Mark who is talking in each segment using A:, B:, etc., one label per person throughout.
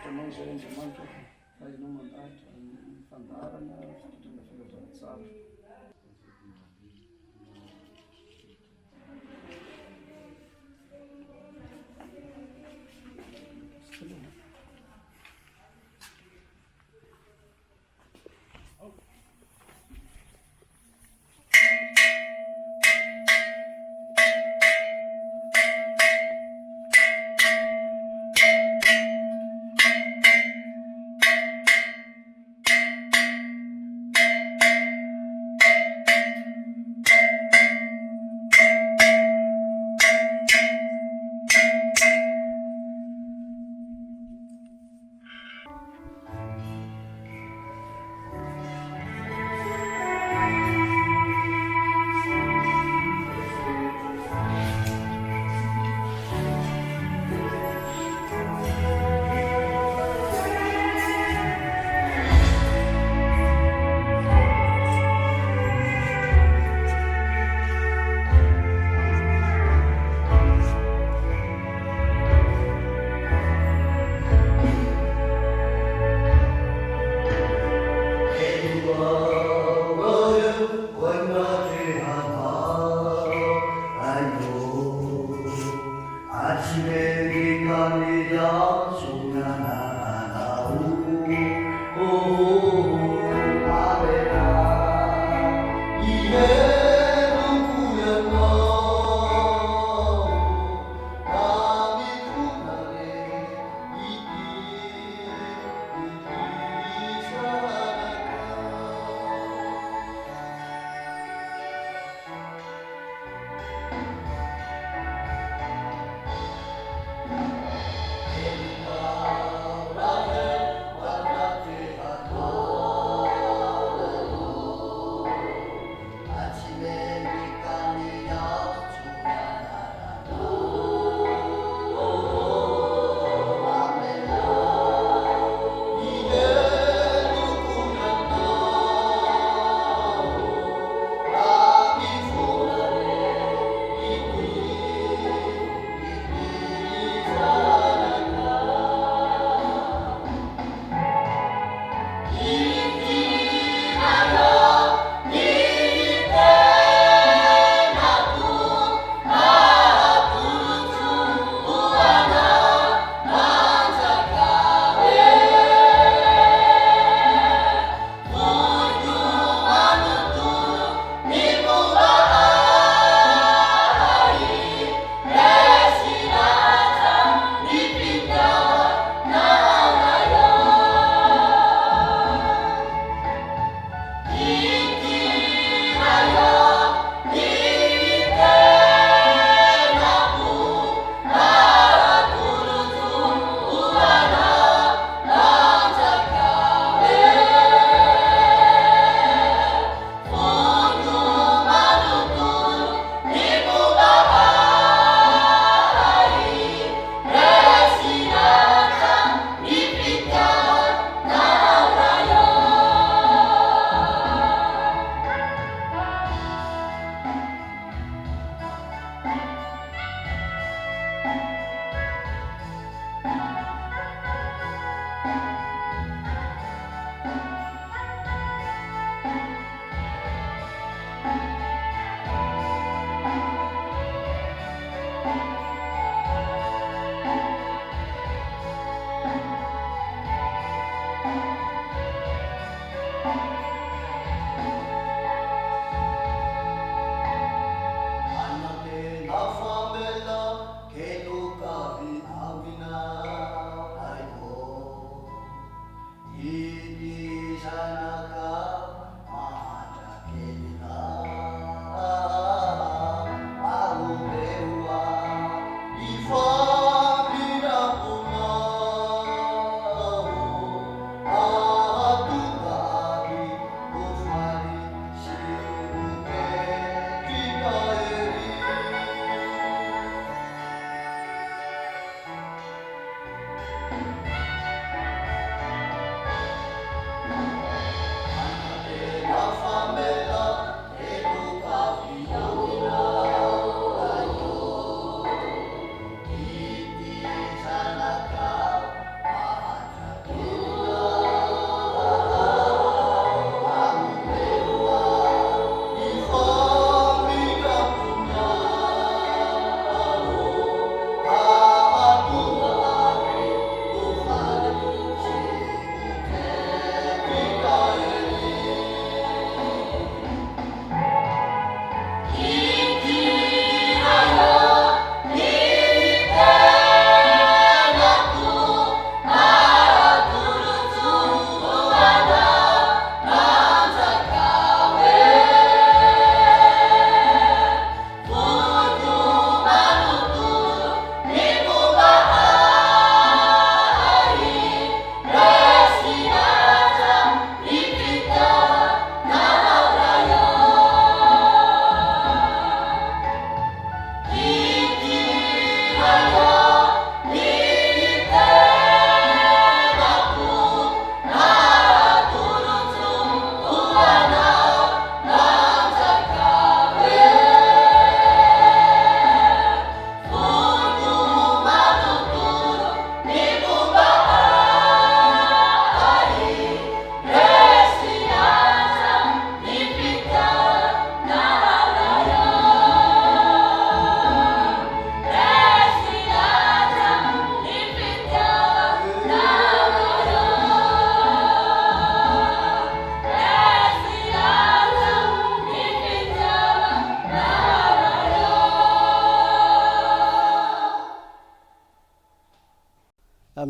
A: Andriamanitra fahainao mandahatra ny fandarana fototrana filazana tsara.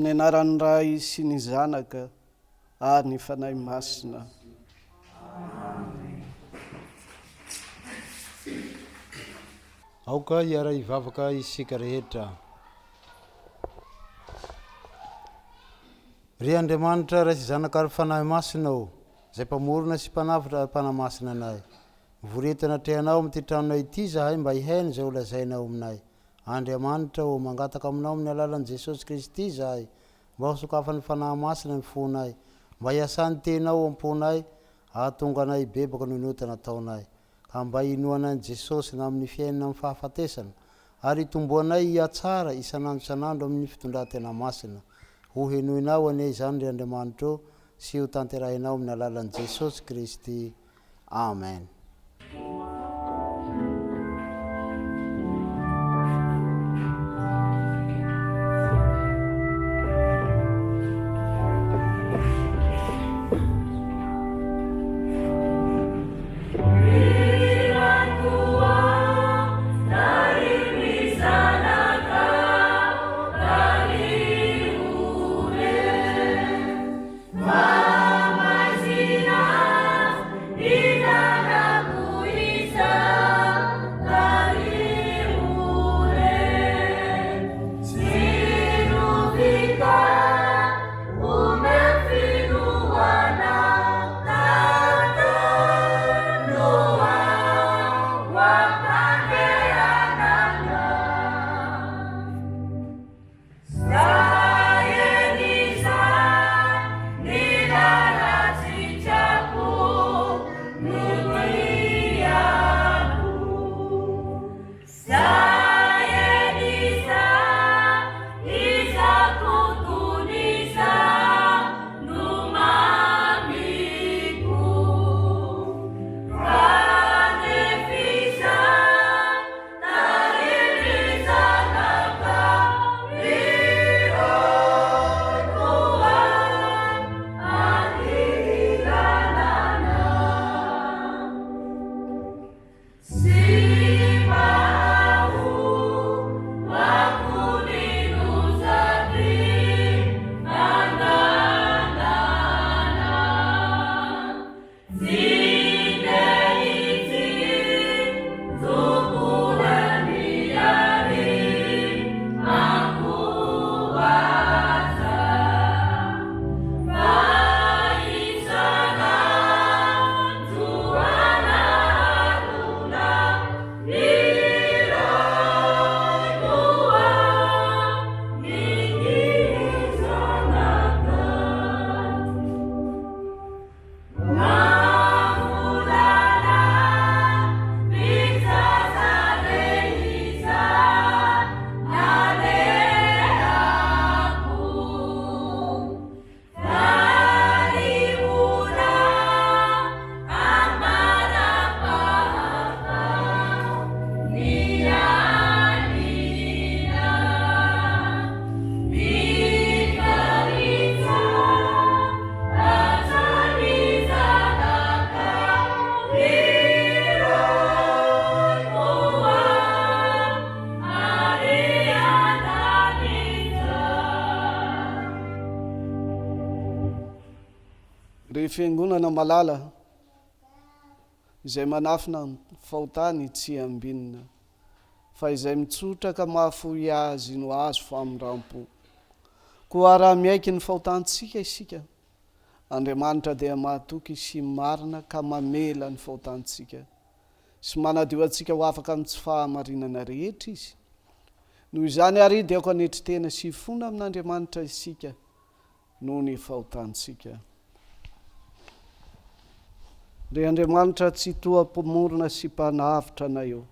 A: Amin'ny anaran'ny Ray sy ny Zanaka ary ny fanahy masina.
B: Aoka iara hivavaka isika rehetra. Ry Andriamanitra Ray sy Zanaka ary fanahy masinao, izay mpamorona sy mpanavitra ary mpanahy masina anay. Mivoretana trehanao amin'ity tranonay ity zahay mba hihaino izay holazainao aminay. Andriamanitra o, mangataka aminao amin'ny alalan'i Jesosy Kristy zahay, mba ho sokafan'ny fanahy masina ny fonay, mba hiasany tenao amponay, ahatonga anay bebaka noho ny ota nataonay, ka mba hinoanan'i Jesosy na amin'ny fiainana amin'ny fahafatesana, ary hitomboanay hiatsara isanandro isanandro amin'ny fitondran-tena masina. Ho henoinao anie izany ry Andriamanitra o, sy ho tanterahinao amin'ny alalan'i Jesosy Kristy. Amen.
A: Fiangonana malala izay manafina fahotany tsy ambinina, fa izay mitsotra ka mahafohy azy no azo famindrampo. Koa raha miaiky ny fahotantsika isika, Andriamanitra dia mahatoky sy marina ka mamela ny fahotantsika sy manadio antsika ho afaka amin'ny tsy fahamarinana rehetra izy. Noho izany ary dia ako anetry tena sy fona amin'Andriamanitra isika noho ny fahotantsika. Ry Andriamanitra tsy toa mpamorona sy mpanavitra anay eo,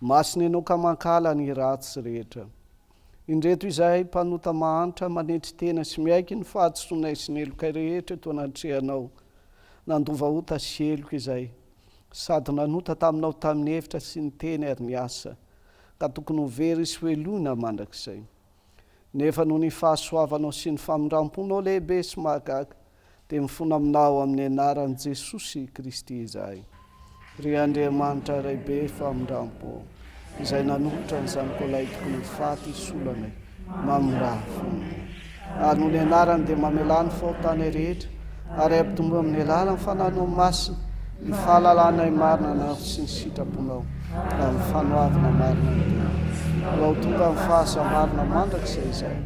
A: masina ianao ka mankala ny ratsy rehetra. Indreto izahay mpanota mahantra manetry tena sy miaiky ny fahatsotonay sy ny eloka rehetra toa natrehanao, nandovaota sy eloka izay, sady nanota taminao tamin'ny hevitra sy ny teny ary ny asa, ka tokony ho very sy hoeloina mandrakizay. Nefa noho ny fahasoavanao sy ny famindramponao lehibe sy mahagaga, dia mifona aminao amin'ny anaran'i Jesosy Kristy izahay. Ry Andriamanitra raibe famindrampo, izay nanolotra ny zanakao ilay tokony ho faty isolanay, mamindra fony. ary no ny anarany dia mamelany faotany rehetra ary ampitombo amin'ny alala ny fananao masina ny fahalalanay marina na sy ny sitraponao amin'ny fanoavana marina ny tena mba ho tonga amin'ny fahasamarina mandrakizay izay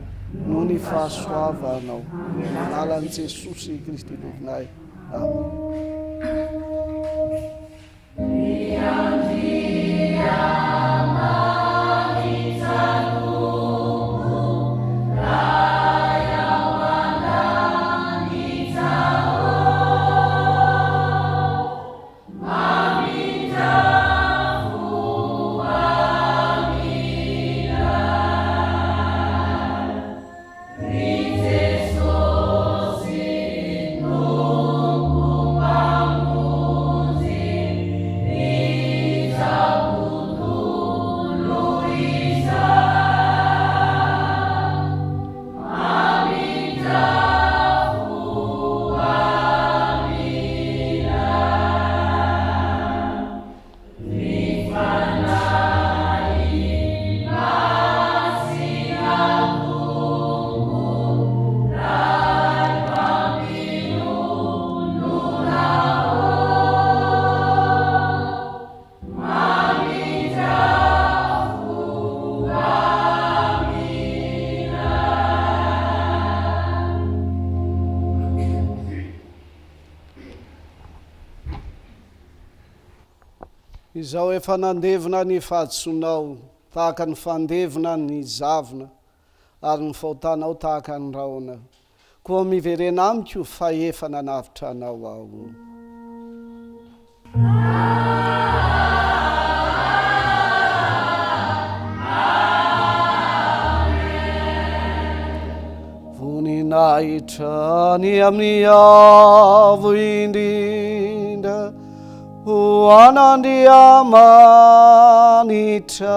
A: no ny fahasoavanao manalan'i Jesosy Kristy tomponay. Izao efa nandevina ny fahadisonao tahaka ny fandevina ny zavina ary ny fahotanao tahaka ny raona koa miverena amiko fa efa nanavitra anao ao. Voninahitra ny amin'ny avo indrindra ho an'Andriamanitra.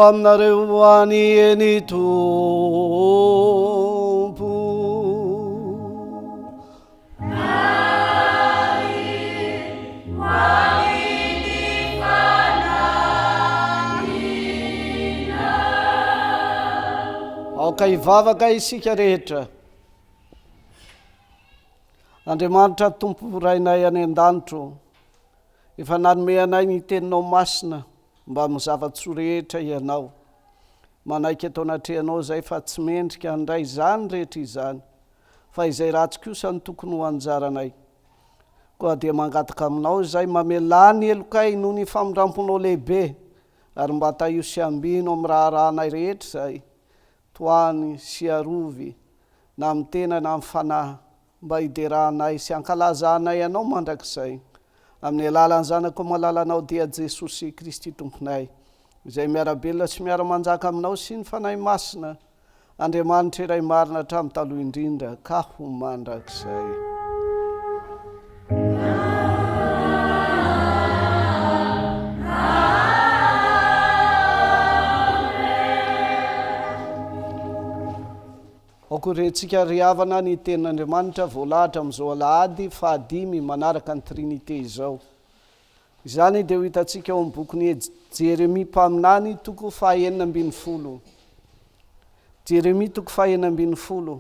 A: Aminareo any eny Tompo. Aoka hivavaka isika rehetra. Andriamanitra Tompo rainay any an-danitro, efa nanome anay ny teninao masina mba mizavatso rehetra ianao, manaiky atao anatrehanao zay fa tsy mendrika andray izany rehetra izany, fa izay ratsy kosa ny tokony ho anjaranay. Koa dia mangataka aminao izay mamelany elokay noho ny famindramponao lehibe, ary mba taio sy ambino amin'ny raharanay rehetra zay, toany sy arovy, na amin'ny tena na amin'ny fanahy, mba hiderahanay sy ankalazanay anao mandrakizay. Amin'ny alalan'ny zanako malalanao dia Jesosy Kristy tomponay, izay miarabelona sy miara-manjaka aminao sy ny fanahy masina, Andriamanitra iray marina hatramin'ny taloha indrindra ka ho mandrakizay. Akorentsika riavana ny tenin'Andriamanitra voalahatra amin'izao Alahady faha 5 manaraka ny trinite izao. Izany dia ho hitantsika ao amin'ny bokin'ny Jeremia mpaminany toko faha 9. Jeremia toko faha 9.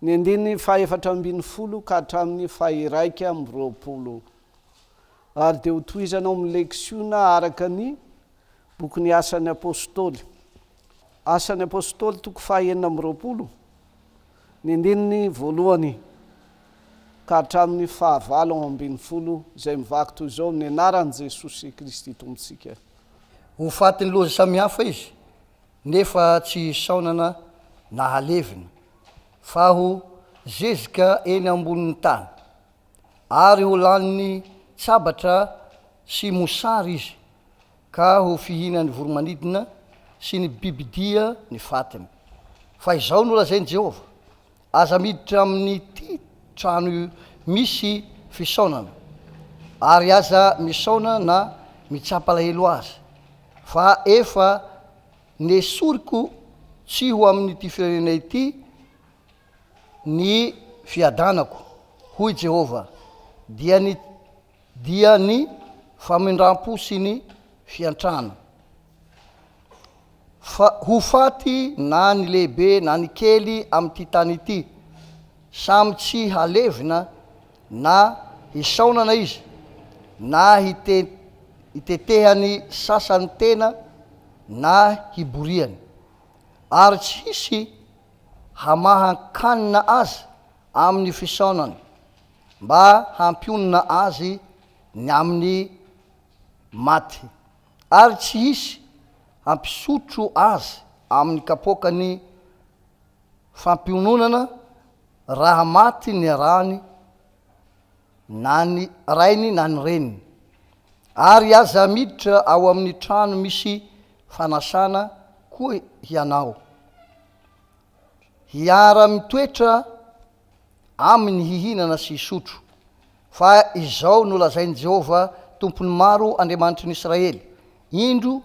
A: Ny andininy faha 4 ka hatramin'ny faha 120. Ary dia ho tohizanao amin'ny leksiona araka ny bokin'ny asan'ny apôstôly. Asan'ny apôstôly toko faha 20. Ny andininy voalohany ka hatramin'ny faha 20 izay mivaky toy izao amin'ny anaran'i Jesosy Kristy tompontsika.
C: Ho fatin'ny loza samihafa izy, nefa tsy saonana na halevina, fa ho zezika eny ambonin'ny tany, ary ho laniny tsabatra sy mosary izy, ka ho fihinany voromanidina sy ny bibidia ny fatiny. Fa izao no lazain'i Jehovah, aza miditra amin'ny ty trano misy fisaonana ary aza misaona na mitsapalahelo azy fa efa nesoriko tsy ho amin'ity firenena ity ny fiadanako hoy Jehova dia ny famindram-po sy ny fiantrana ho faty na ny lehibe na ny kely amin'ity tany ity samy tsy halevina na hisaonana izy na hitetehany sasany tena na hiboriany ary tsy hisy hamahankanina azy amin'ny fisaonany mba hampionina azy ny amin'ny maty ary tsy hisy hampisotro azy amin'ny kapokany fampiononana raha maty ny rany na ny rainy na ny reniny ary aza miditra ao amin'ny trano misy fanasana koa hianao hiara mitoetra amin'ny hihinana sy hisotro fa izao no lazain'i Jehova tompony maro Andriamanitry ny Israely indro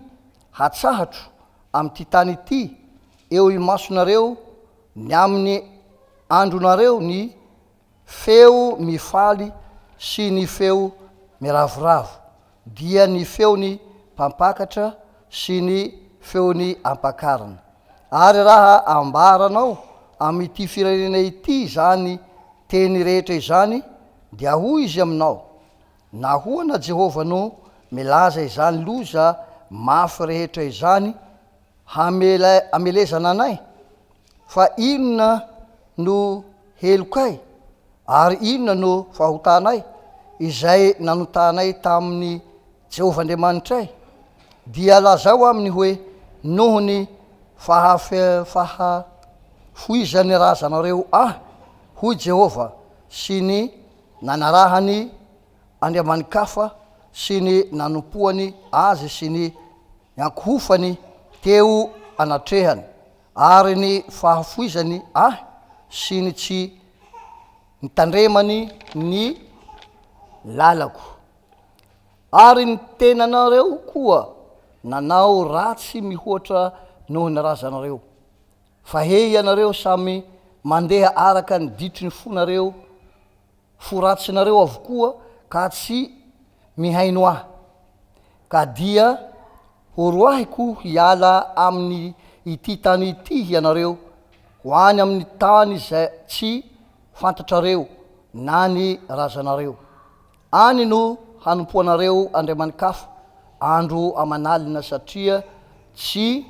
C: hatsahatro amin'ity tany ity eo imasonareo ny amin'ny andronareo ny feo mifaly sy ny feo miravoravo dia ny feony mpampakatra sy ny feony ampakarana ary raha ambaranao amin'ity firenena ity zany teny rehetra izany dia hoy izy aminao nahoana Jehova no milaza izany loza mafy rehetra izany hamelezana anay fa inona no helokay ary inona no fahotanay izay nanotanay tamin'ny Jehova Andriamanitray dia lazao aminy hoe noho ny fahafoizany razanareo hoy Jehova sy ny nanarahany andriamanikafa sy ny nanompoany azy sy ny ankohofany teo anatrehany ary ny fahafoizany sy ny tsy nitandremany ny lalako ary ny tenanareo koa nanao ratsy mihoatra noho ny razanareo fa ianareo samy mandeha araka ny ditry ny fonareo foratsinareo avokoa ka tsy mihaino ka dia horoahiko hiala amin'ny ity tany ity ianareo ho any amin'ny tany izay tsy fantatrareo na ny razanareo any no hanompoanareo andriamanikafa andro amanalina satria tsy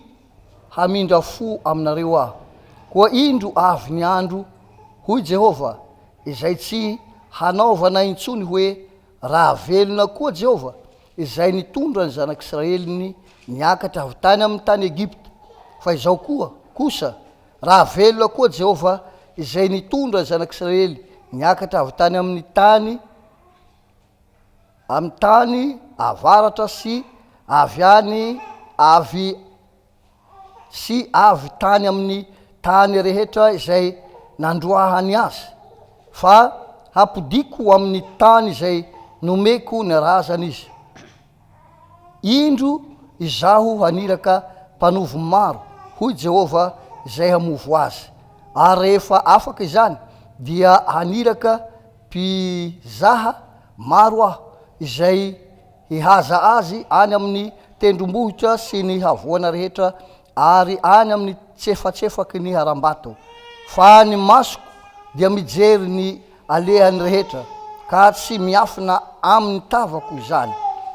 C: hamindra fo aminareo koa indro avy ny andro hoy Jehova izay tsy hanaovana intsony hoe raha velona koa Jehova izay nitondra ny zanak'Israely niakatra avy tany amin'ny tany Egipta fa izao kosa raha velona koa Jehova izay nitondra ny zanak'Israely niakatra avy tany amin'ny tany avaratra sy avy tany amin'ny tany rehetra izay nandroahany azy fa hampodiko amin'ny tany izay nomeko ny razana izy indro izaho haniraka mpanovo maro hoy Jehova izay hamovo azy ary rehefa afaka izany dia haniraka mpizaha maro izay hihaza azy any amin'ny tendrombohitra sy ny havoana rehetra ary any amin'ny tsefatsefaky ny harambato fa ny masoko dia mijery ny alehany rehetra ka tsy miafina amin'ny tavako izany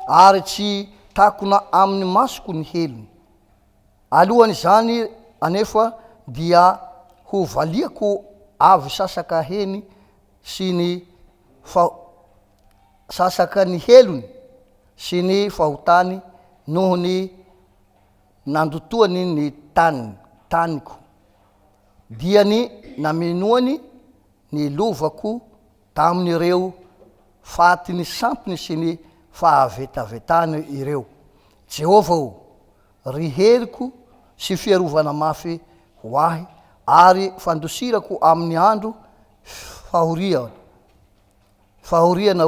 C: ary tsy takona amin'ny masoko ny helony alohan'izany anefa dia ho valiako avy sasaka heny sy ny sasaka ny helony sy ny fahotany noho ny nandotoany ny taniko dia ny namenoany ny lovako tamin'ireo faty ny sampiny sy ny fahavetavetany ireo Jehova ry heriko sy fiarovana mafy ho ahy ary fandosirako amin'ny andro fahoriana fahoriana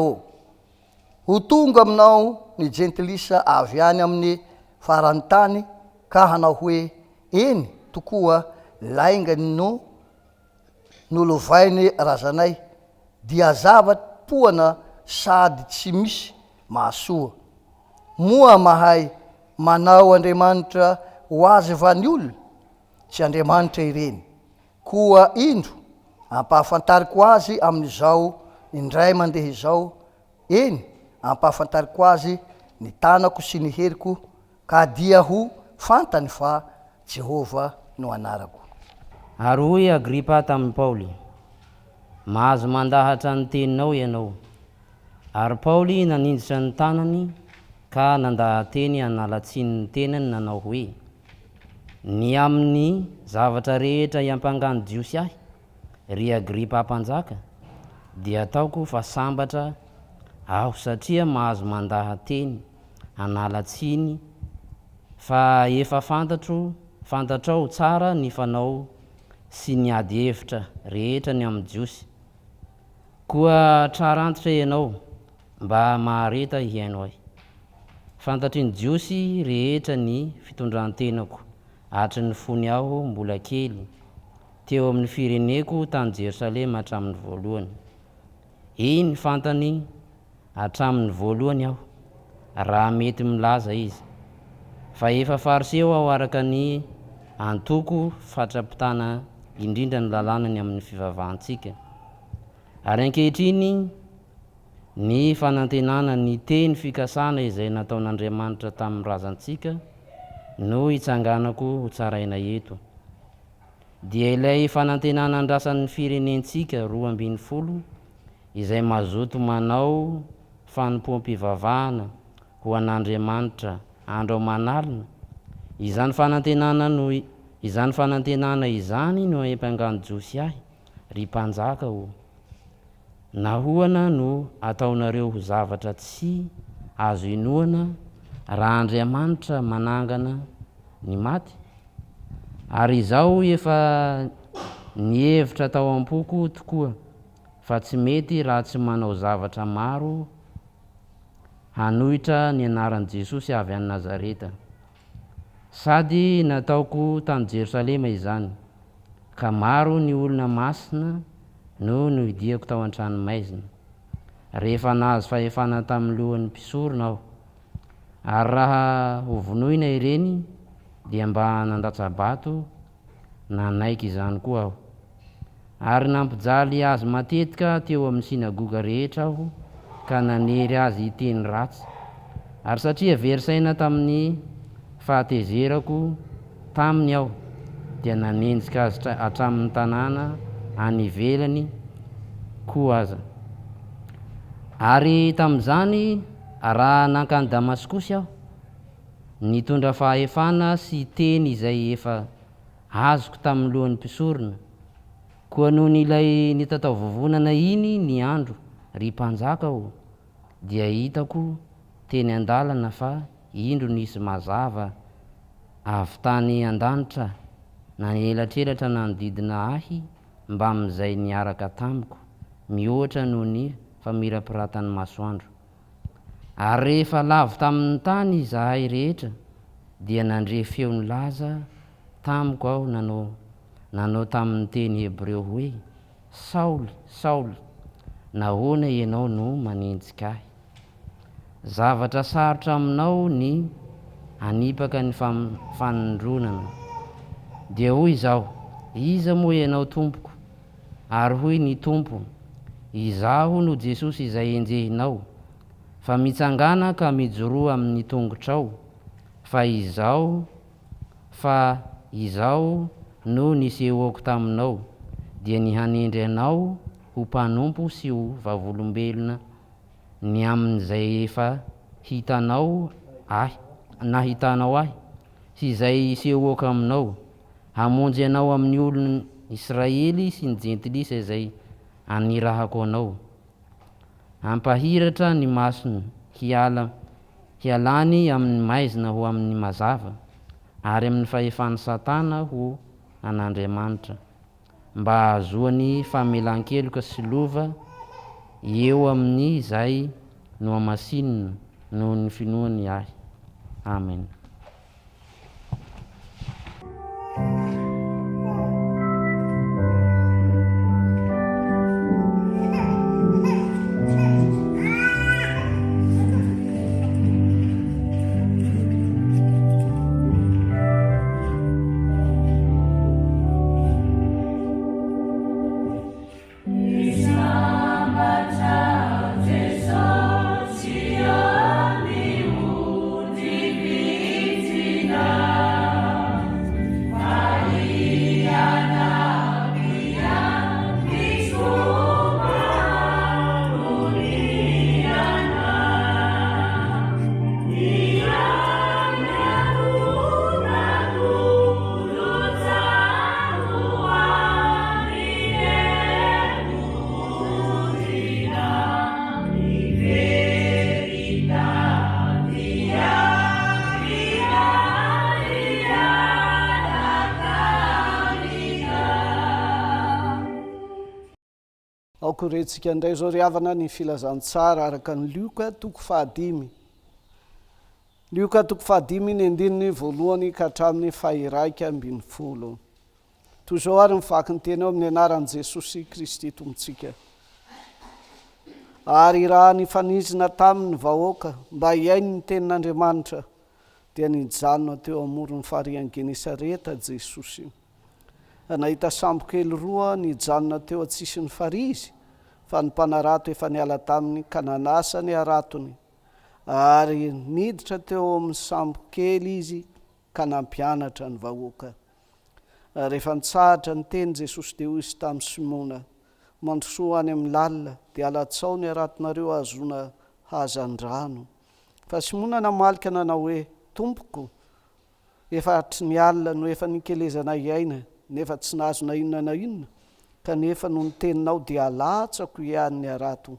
C: ho tonga aminao ny gentilisa avy any amin'ny farany tany ka hanao hoe eny tokoa laingany no nolovainy razanay dia zava-poana sady tsy misy mahasoa moa mahay manao Andriamanitra ho azy vany olona tsy Andriamanitra ireny koa indro ampahafantariko azy amin'izao indray mandeha izao eny ampahafantariko azy ny tanako sy ny heriko ka dia ho fantany fa Jehova no anarako.
D: Ary hoy Agripa tamin'ny Paoly, mahazo mandahatra ny teninao ianao. Ary Paoly nanindrotra ny tanany ka nandahateny analatsiny ny tenany nanao hoe, ny amin'ny zavatra rehetra iampangano jiosy ahy ry Agripa mpanjaka dia ataoko fa sambatra aho satria mahazo mandahateny analatsiny fa efa fantatrao tsara ny fanao sy ny ady hevitra rehetra ny amin'ny jiosy koa trarantitra ianao mba mahareta hiaino ahy. Fantatry ny jiosy rehetra ny fitondrantenako hatry ny fony aho mbola kely teo amin'ny fireneko tany Jerosalema hatramin'ny voalohany. Iny fantany hatramin'ny voalohany aho raha mety milaza izy fa efa fariseo aho araka ny antoko fatrapitana indrindra ny lalànany amin'ny fivavahantsika. Ary ankehitriny ny fanantenana ny teny fikasana izay nataon'Andriamanitra tamin'ny razantsika no hitsanganako ho tsaraina eto. Dia ilay fanantenana andrasan'ny firenentsika 12 izay mazoto manao fanompoam-pivavahana ho an'Andriamanitra andro manalina, izany fanantenana izany no hampangano jiosy ahy ry mpanjaka nahoana no ataonareo ho zavatra tsy azo inoana raha Andriamanitra manangana ny maty. Ary izao efa nihevitra tao am-poko tokoa fa tsy mety raha tsy manao zavatra maro hanohitra ny anaran'i Jesosy avy any Nazareta. Sady nataoko tany Jerosalema izany ka maro ny olona masina no hidiako tao an-tranomaizina rehefa nahazo fahefana tamin'ny lohan'ny mpisorona aho. Ary raha hovonoina ireny dia mba nandatsabato nanaiky izany koa aho. Ary nampijaly azy matetika teo amin'ny sinagoga rehetra aho ka nanery azy hiteny ratsy. Ary satria verisaina tamin'ny fahatezerako taminy aho dia nanenjika azy hatramin'ny tanàna any ivelany koa aza. Ary tamin'izany raha nankany Damaskosy aho nitondra fahefana sy teny izay efa azoko tamin'ny lohan'ny mpisorona koa noho n'ilay nitatao vovonana iny ny andro ry mpanjaka dia hitako teny an-dalana fa indro nisy mazava avy tany an-danitra nanelatrelatra nanodidina ahy mba amin'izay niaraka tamiko mihoatra noho ny famirapiratany masoandro. Ary rehefa lavo tamin'ny tany izahay rehetra dia nandre feo ny laza tamiko aho nanao tamin'ny teny Hebreo hoe, Saoly, Saoly, nahoana ianao no manenjika ahy? Zavatra sarotra aminao ny hanipaka ny fanondronana. Dia hoy izaho, iza moa ianao tompoko? Ary hoy ny tompo, izaho no Jesosy izay enjehinao, fa mitsangana ka mijoroa amin'ny tongotrao, fa izao no nisehoako taminao dia ny hanendry anao ho mpanompo sy ho vavolombelona ny amin'izay efa hitanao ahy sy izay isehoako aminao, hamonjy anao amin'ny olona Israely sy ny jentilisa izay anirahako anao, hampahiratra ny masony hialany amin'ny maizina ho amin'ny mazava, ary amin'ny fahefan'ny Satana ho an'Andriamanitra, mba ahazoany famelan-keloka sy lova eo amin'ny zay no amasinina noho ny finoany ahy. Amen.
A: Aokoretsika indray zao riavana ny filazantsara araka ny lioka toko fahadimy. Lioka toko fahadimy ny andininy voalohany ka hatramin'ny fahiraika ambin'ny folo. Toy izao ary mivaky ny teny eo amin'ny anaran'i Jesosy Kristy tompontsika. Ary raha nifanizina tamin'ny vahoaka mba hiainy ny tenin'Andriamanitra dia nijanona teo amoron'ny farihan'i Genesareta Jesosy. Nahita sambo kely roa nijanona teo atsisy ny farizy, fa ny mpanarato efa niala taminy ka nanasa ny aratony, ary niditra teo amin'ny sambo kely izy ka nampianatra ny vahoaka. Rehefa nitsahatra ny teny Jesosy dia hoy izy tamin'ny Simona, mandrosoa any amin'ny lalina dia alatsao ny aratonareo azona hazan-drano. Fa Simona namalika nanao hoe, Tompoko, efa hatry ny alina no efa nikelezana iaina, nefa tsy nahazo na inona na inona, kanefa no niteninao dia alatsako ihany ny arato.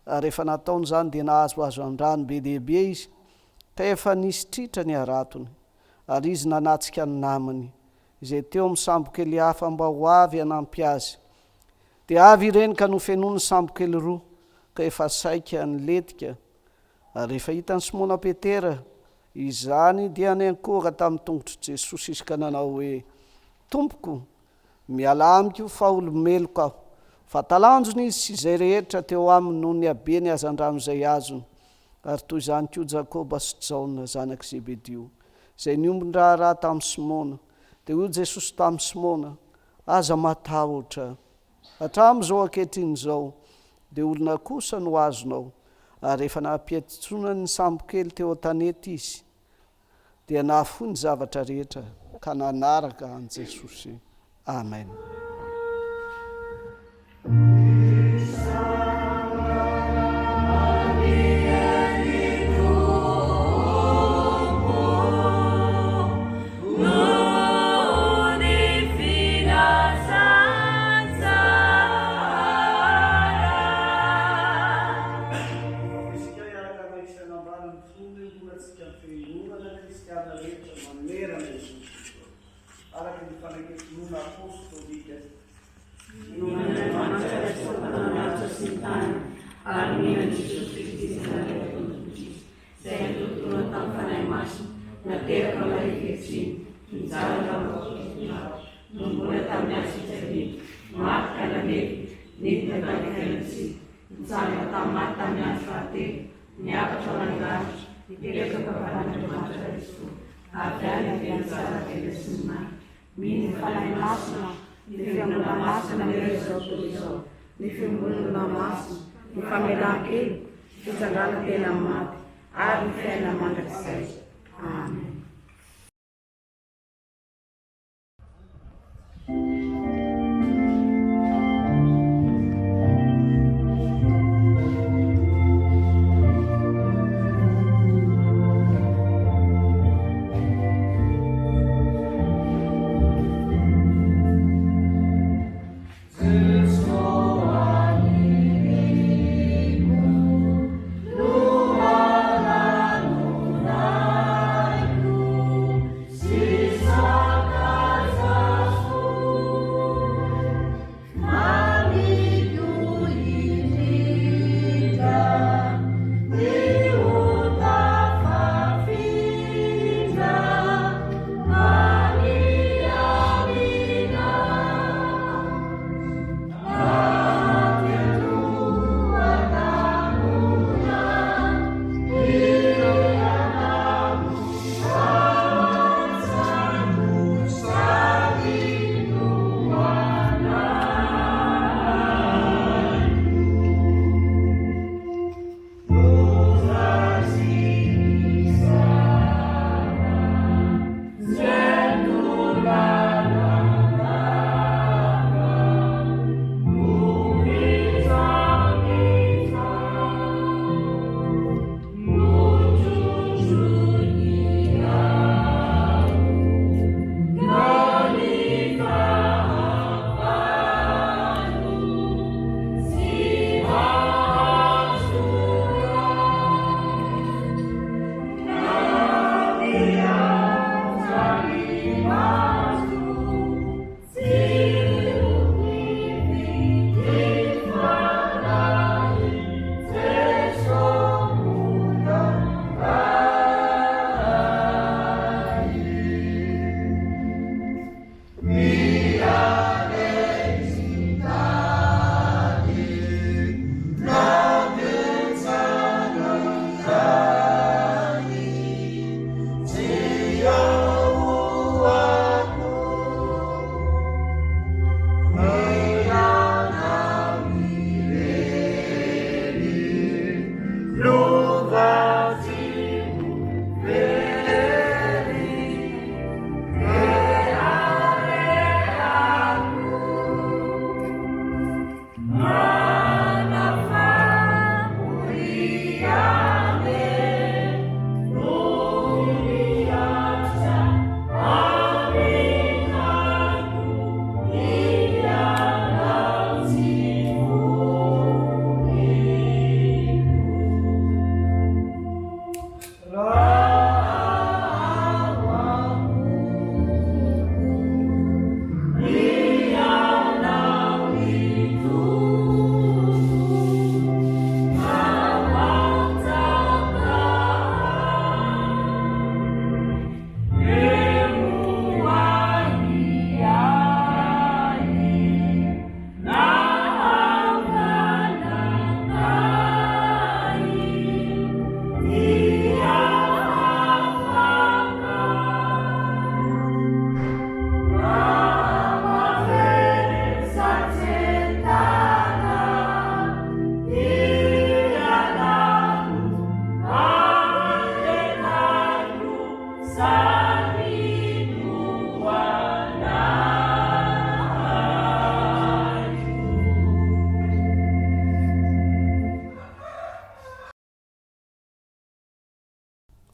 A: Rehefa nataony zany dia nahazo hazan-drano be dehibe izy, ka efa nisy tritra ny aratony, ary izy nanatsika ny namany, izay teo amin'ny sambo kely hafa mba ho avy hanampy azy. Dia avy ireny ka nofenony sambo kely roa, ka efa saika niletika. Rehefa hitany Simona Petera izany dia niankora tamin'ny tongotry Jesosy izy ka nanao hoe, Tompoko, miala amiko fa olomeloko aho, fa talanjony izy sy izay rehetra teo aminy noho ny habe ny hazan-drano izay azony. Ary toy izany koa Jakoba sy Jaona zanaky Zebedio, izay niombon-draharaha tamin'ny Simona. Dia hoy Jesosy tamin'ny Simona, aza matahotra, hatramin'izao ankehitriny izao dia olona kosa no azonao. Ary rehefa nampiantsonany ny sambo kely teo an-tanety izy, dia nahafoy ny zavatra rehetra ka nanaraka an Jesosy. Amen.
E: Ny fiangonana masina, ny famelan-kely, fitsangana tena maty, ary ny fiaina mandrakizay. Amen.
F: Lord.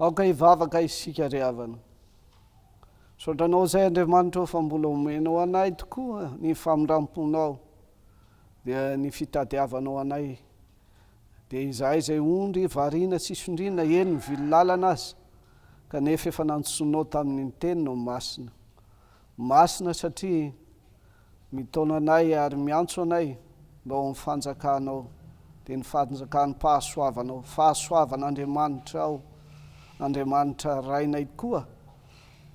A: aoka hivavaka isika ry havana sotranao zay Andriamanitra fa mbola omenao anay tokoa ny famindramponao dia ny fitadiavanao anay dia izahay zay ondry variana sisondrina eny mivily lalana azy kanefa efa nantsoinao tamin'ny teninao masina masina satria mitaona anay ary miantso anay mba ao amin'ny fanjakanao dia ny fanjakany fahasoavan'Andriamanitra ao Andriamanitra rainay koa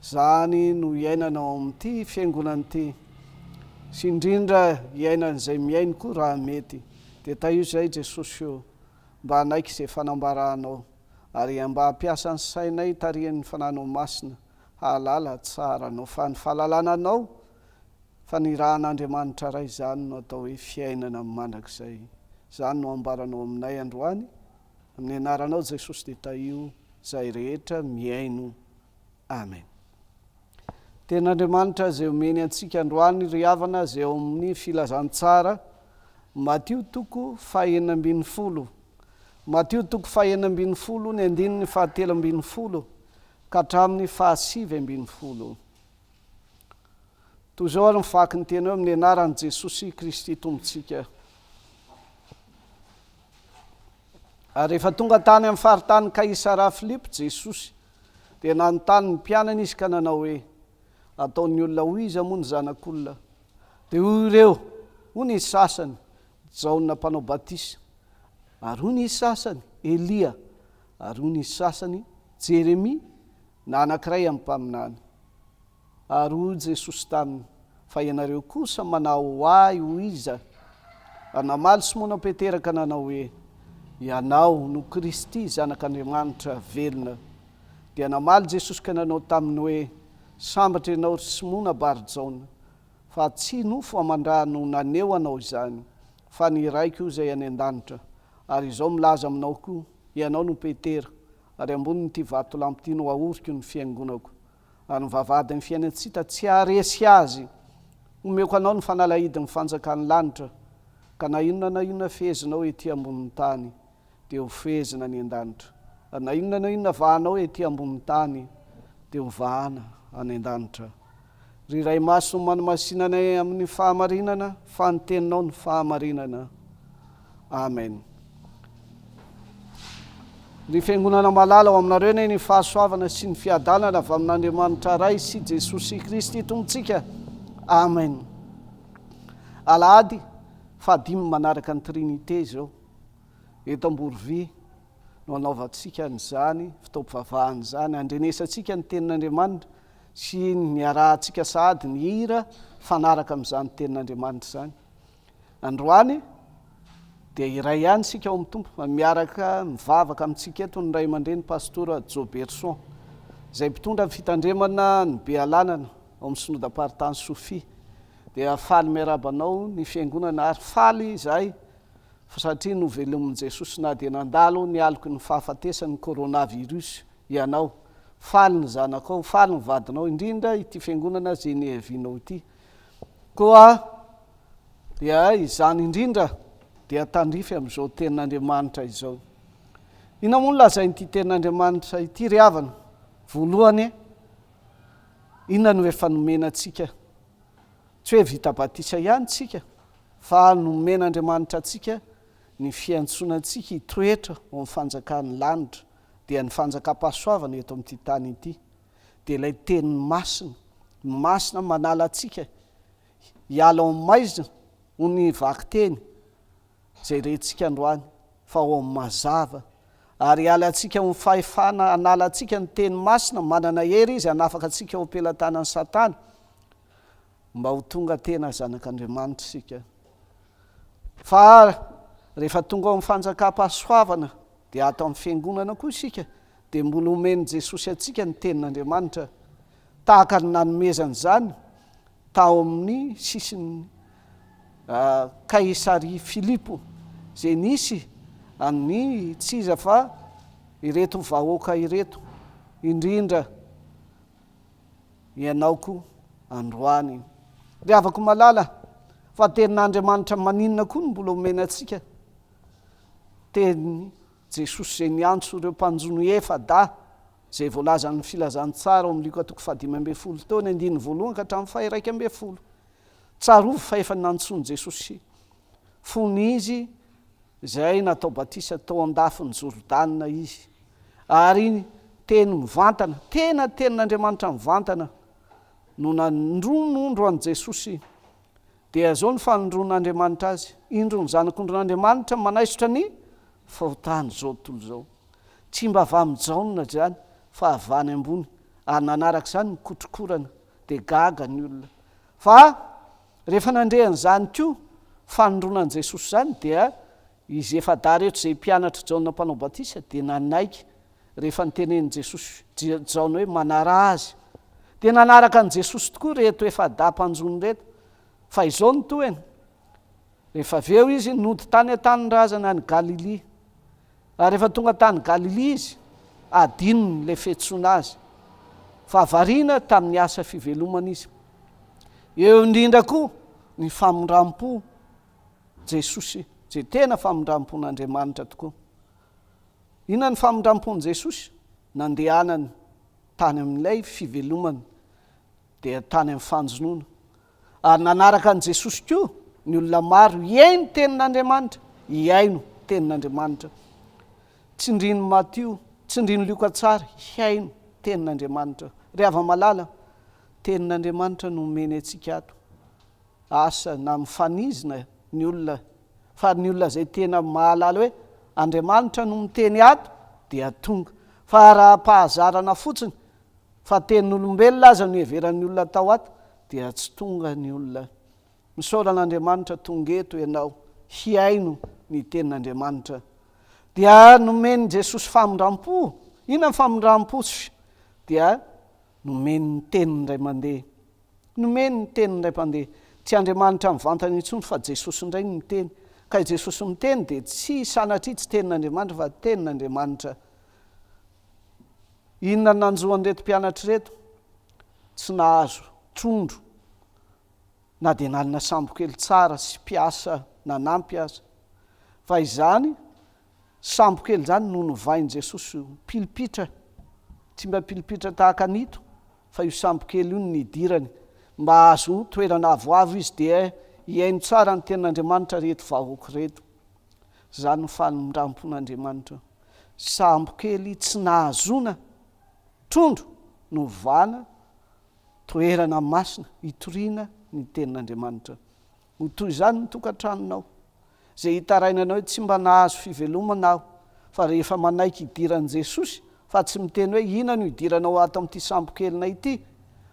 A: zany no iainanao amin'ity fiangonana ity sy indrindra iainan'izay miainy koa raha mety dia taio zay Jesosy eo mba hanaiky izay fanambaranao ary mba hampiasa ny sainay tarihan'ny fananao masina hahalala tsara anao fa ny fahalalànanao fa ny rahan'Andriamanitra ray zany no atao hoe fiainana mandrakizay zany no ambaranao aminay androany amin'ny anaranao Jesosy dia taio zay rehetra miaino amen. Ten'Andriamanitra zay omeny antsika androany ry havana zay ao amin'ny filazantsara Matio toko 4:40 Matio toko 4:40 ny andininy 7:40 ka hatramin'ny 7:40 toy zao ary mifaky ny tena eo amin'ny anaran'i Jesosy Kristy tompontsika. Ary rehefa tonga tany amin'ny faritany Kaisara Filipo Jesosy dia nanontany ny mpianany izy ka nanao hoe ataon'ny olona ho iza moa ny zanak'olona dia hoy ireo ho ny sasany Jaona mpanao batisa ary ho ny sasany Elia ary ho ny sasany Jeremia na anankiray amin'ny mpaminany ary hoy Jesosy taminy fa ianareo kosa manao ahy ho iza ary namaly Simona Petera ka nanao hoe ianao no Kristy zanak'Andriamanitra velona dia namaly Jesosy ka nanao taminy hoe sambatra ianao ry Simona Bar-Jaona fa tsy nofo aman-drano naneo anao izany fa ny raiko io zay any an-danitra ary izao milaza aminao koa ianao no Petera ary amboniny vato lampy ity no ahoriko ny fiangonako ary ny vavady ny fiainantsika tsy haharesy azy omeko anao ny fanalahidin'ny fanjakany lanitra ka na inona fehezinao ety ambonin'ny tany dia ho fehezina ny an-danitra ary na inona vahanao ety ambonin'ny tany dia ho vahana any an-danitra. Ry ray maso manamasinanay amin'ny fahamarinana fa ny teninao ny fahamarinana amen. Ry fiangonana malala ao aminareo ny fahasoavana sy ny fiadanana avy amin'Andriamanitra ray sy Jesosy Kristy tompontsika amen. Alahady 5 manaraka ny trinite zao eto Amborovy no anaovantsika n'izany fotoam-pivavahana zany andrenesantsika ny tenin'Andriamanitra sy ny arahantsika sahady ny hira fanaraka amin'izany tenin'Andriamanitra zany. Androany dia iray ihany sika ao amin'ny tompo miaraka mivavaka amintsika eto ny ray aman-dreny Pastora zay mpitondra ny fitandremana ny Bealanana ao amin'ny synodam-paritany Sofia dia faly miarabanao ny fiangonana ary faly izahay satria no velomin'i Jesosy na dia nandalo ny aloko ny fahafatesan'ny coronavirus ianao faly ny zanakao faly ny vadinao indrindra ity fiangonana zay nihavianao ity koa dia izany indrindra dia tandrify amin'izao tenin'Andriamanitra izao. Ina moa no lazain'ity tenin'Andriamanitra ity ry havana voalohany inona no efa nomenantsika tsy hoe vita batisa ihany tsika fa nomen'Andriamanitra antsika ny fiantsonantsika hitoetra ao amin'ny fanjakan'ny lanitra dia ny fanjakam-pahasoavana eto amin'ity tany ity dia ilay teniny masina manala atsika hiala ao maizina ho ny vaky teny zay rentsika androany fa ao amin'ny mazava ary hiala atsika ho fahefana anala atsika ny teny masina manana hery izy hanafaka atsika ho ampelantanan'ny satana mba ho tonga tena zanak'Andriamanitra isika. Fa rehefa tonga ao amin'ny fanjakam-pahasoavana dia atao amin'ny fiangonana koa isika dia mbola omeny Jesosy atsika ny tenin'Andriamanitra tahaka ny nanomezany zany tao amin'ny sisiny Kaisari Filipo zay nisy amin'ny tsiza fa ireto vahoaka ireto indrindra ianao koa androany. Ry havako malala fa tenin'Andriamanitra maninona koa no mbola omena atsika teny Jesosy zay niantso ireo mpanjono efada zay voalazan'ny filazantsara ao amin'ny 15 taona 1 ka hatramin'ny 1 tsarovy fa efa nantsony Jesosy fony izy zay natao batisa tao andafiny Jordanina izy ary teny mivantana tena tenin'Andriamanitra mivantana no nandronondro an Jesosy dia zao ny fanondron'Andriamanitra azy indro ny zanak'ondron'Andriamanitra manaisotra ny fahotany zao tontolo zao tsy mba avy mijaonona zany fa avany ambony ary nanaraka zany mikotrokorana dia gaga ny olona fa rehefa nandrehan'izany koa fanondronan'i Jesosy zany dia izy efa da rehetra zay mpianatra Jaona mpanao batisa dia nanaiky rehefa nitenen'i Jesosy Jaona hoe manara azy dia nanaraka an' Jesosy tokoa reheto efa da mpanjono reto fa izao ny toeny rehefa avy eo izy nody tany an-tanin-drazana any Galilia ary rehefa tonga tany Galilia izy adinony le fiantsoana azy fa variana tamin'ny asa fivelomana izy. Eo indrindra koa ny famondram-po Jesosy zay tena famondram-pon'Andriamanitra tokoa. Inona ny famondram-pon'i Jesosy? Nandehanany tany amin'ilay fivelomana dia tany amin'ny fanjonoana ary nanaraka an' Jesosy koa ny olona maro iaino tenin'Andriamanitra iaino tenin'Andriamanitra tsindriny Matio tsindriny Luka tsara hiaino tenin'Andriamanitra. Ry hava-malala tenin'Andriamanitra no omeny atsika ato asa na mifanizina ny olona fa ny olona zay tena mahalala hoe Andriamanitra no miteny ato dia tonga fa raha pahazarana fotsiny fa tenin'olombelona aza no heveran'ny olona tao ato dia tsy tonga ny olona. Misaoran'Andriamanitra tonga eto ianao hiaino ny tenin'Andriamanitra dia nomeny Jesosy famondram-po. Inona ny famondram-po dia nomeny ny teniny iray mandeha nomeny ny teniny iray mandeha tsy Andriamanitra mivantana intsony fa Jesosy indray ny miteny ka Jesosy miteny dia tsy sanatria tsy tenin'Andriamanitra fa tenin'Andriamanitra. Inona nanjoany reto mpianatra reto tsy nahazo trondro na dia nalina sambo kely tsara sy mpiasa nanampy aza fa izany sambo kely zany no novain' Jesosy pilipitra tsy mba pilipitra tahaka anito fa io sambo kely io nidirany mba azo toerana avoavo izy dia hiaino tsara ny tenin'Andriamanitra reto vahoaka reto. Zany ny famondram-pon'Andriamanitra sambo kely tsy nahazona trondro no vana toerana masina hitoriana ny tenin'Andriamanitra. Ho toy izany ny tokantranonao zay hitarainanao hoe tsy mba nahazo fivelomana aho fa rehefa manaiky hidiran'i Jesosy fa tsy miteny hoe ina no hidiranao ato amin'ity sambo kelina ity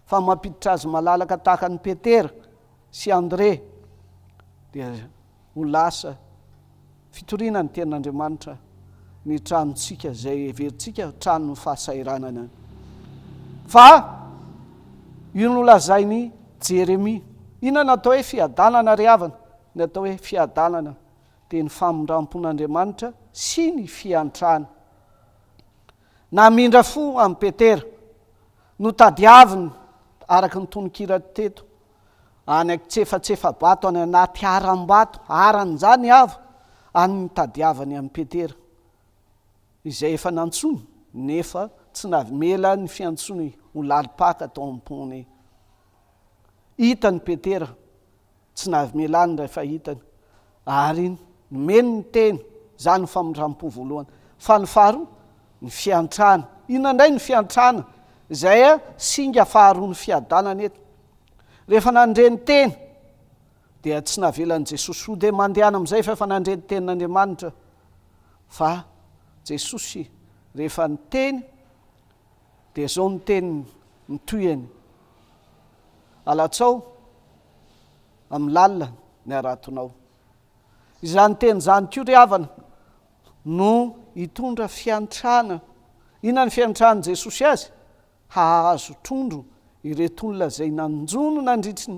A: fa mampiditra azy malalaka tahaka ny Petera sy Andre dia ho lasa fitoriana ny tenin'Andriamanitra ny tranontsika zay heverintsika tranon'ny fahasairanana. Fa io nolazainy Jeremia inona natao hoe fiadanana ry havana natao hoe fiadanana dia ny famondram-pon'Andriamanitra sy ny fiantrana. Namindra fo amin'ny Petera no tadiaviny araka ny tononkira teto any tsefatsefa-bato any anaty aram-bato aran'izany avo any tadiavany amin'ny Petera izay efa nantsony nefa tsy navimela ny fiantsony ho lalipaka tao am-pony. Hitany Petera tsy navimelany rehefa hitany ary nomeny ny teny zany famondram-po voalohany fa ny faharoa ny fiantrana. Inona indray ny fiantrana? Izay a singa faharoa ny fiadanana eto. Rehefa nandreny teny dia tsy navelan'i Jesosy ho dia mandehana amin'izay fa efa nandreny tenin'Andriamanitra. Fa Jesosy rehefa ny teny dia zao ny teny ny toyany: alatsao amin'ny lalina ny aratonao. Izany teny zany koa ry havana no hitondra fiantrana. Inona ny fiantran'i Jesosy azy? Hahazo trondro ireto olona izay nanjono nandritry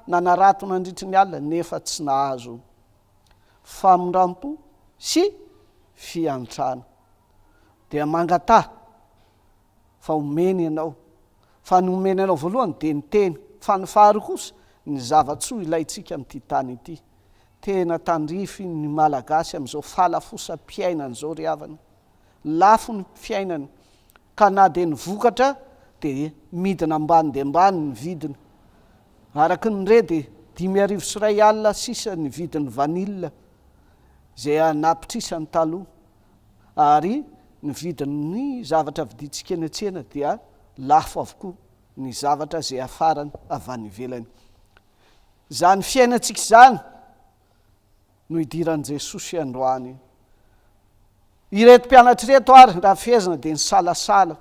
A: nanarato nandritry ny alina nefa tsy nahazo famondrampo sy fiantrana. Dia mangataha fa omeny ianao, fa ny omeny ianao voalohany dia ny teny, fa ny faharoa kosa ny zavatsoa ilayntsika amin'ity tany ity. Tena tandrify ny malagasy amin'izao falafosam-piainana zao ry havana. Lafo ny fiainana, ka na dia ny vokatra dia midina ambany dia ambany ny vidiny. Araka ny re dia 5,000 alina sisa ny vidin'ny vanille izay anapitrisany taloha, ary ny vidin'ny zavatra vidintsika eny an-tsena dia lafo avokoa ny zavatra izay afarany avy any ivelany. Zany fiainantsika izany no idiran'i Jesosy androany. Ireto mpianatra ireto ary raha fehezana dia ny salasala,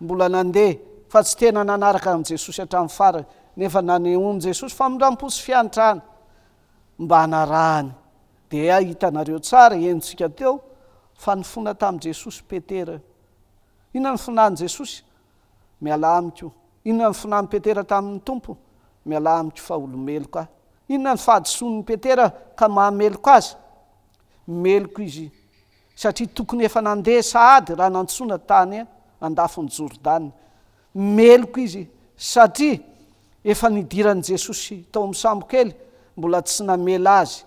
A: mbola nandeha fa tsy tena nanaraka amin'i Jesosy hatramin'ny farany, nefa nanehoan'i Jesosy famondrampo sy fiantrana mba hanarahany. Dia hitanareo tsara henontsika teo fa ny fona tamin'i Jesosy Petera. Inona ny fonan'i Jesosy? Miala amiko. Inona ny fonan'i Petera tamin'ny Tompo? Miala amiko fa olomeloko aho. Inona ny fahadisoan'i Petera ka mahameloko azy? Meloko izy satria tokony efa nandeha sahady raha nantsona tany andafony Jordana. Meloko izy satria efa nidiran'i Jesosy tao amin'ny sambokely mbola tsy namela azy,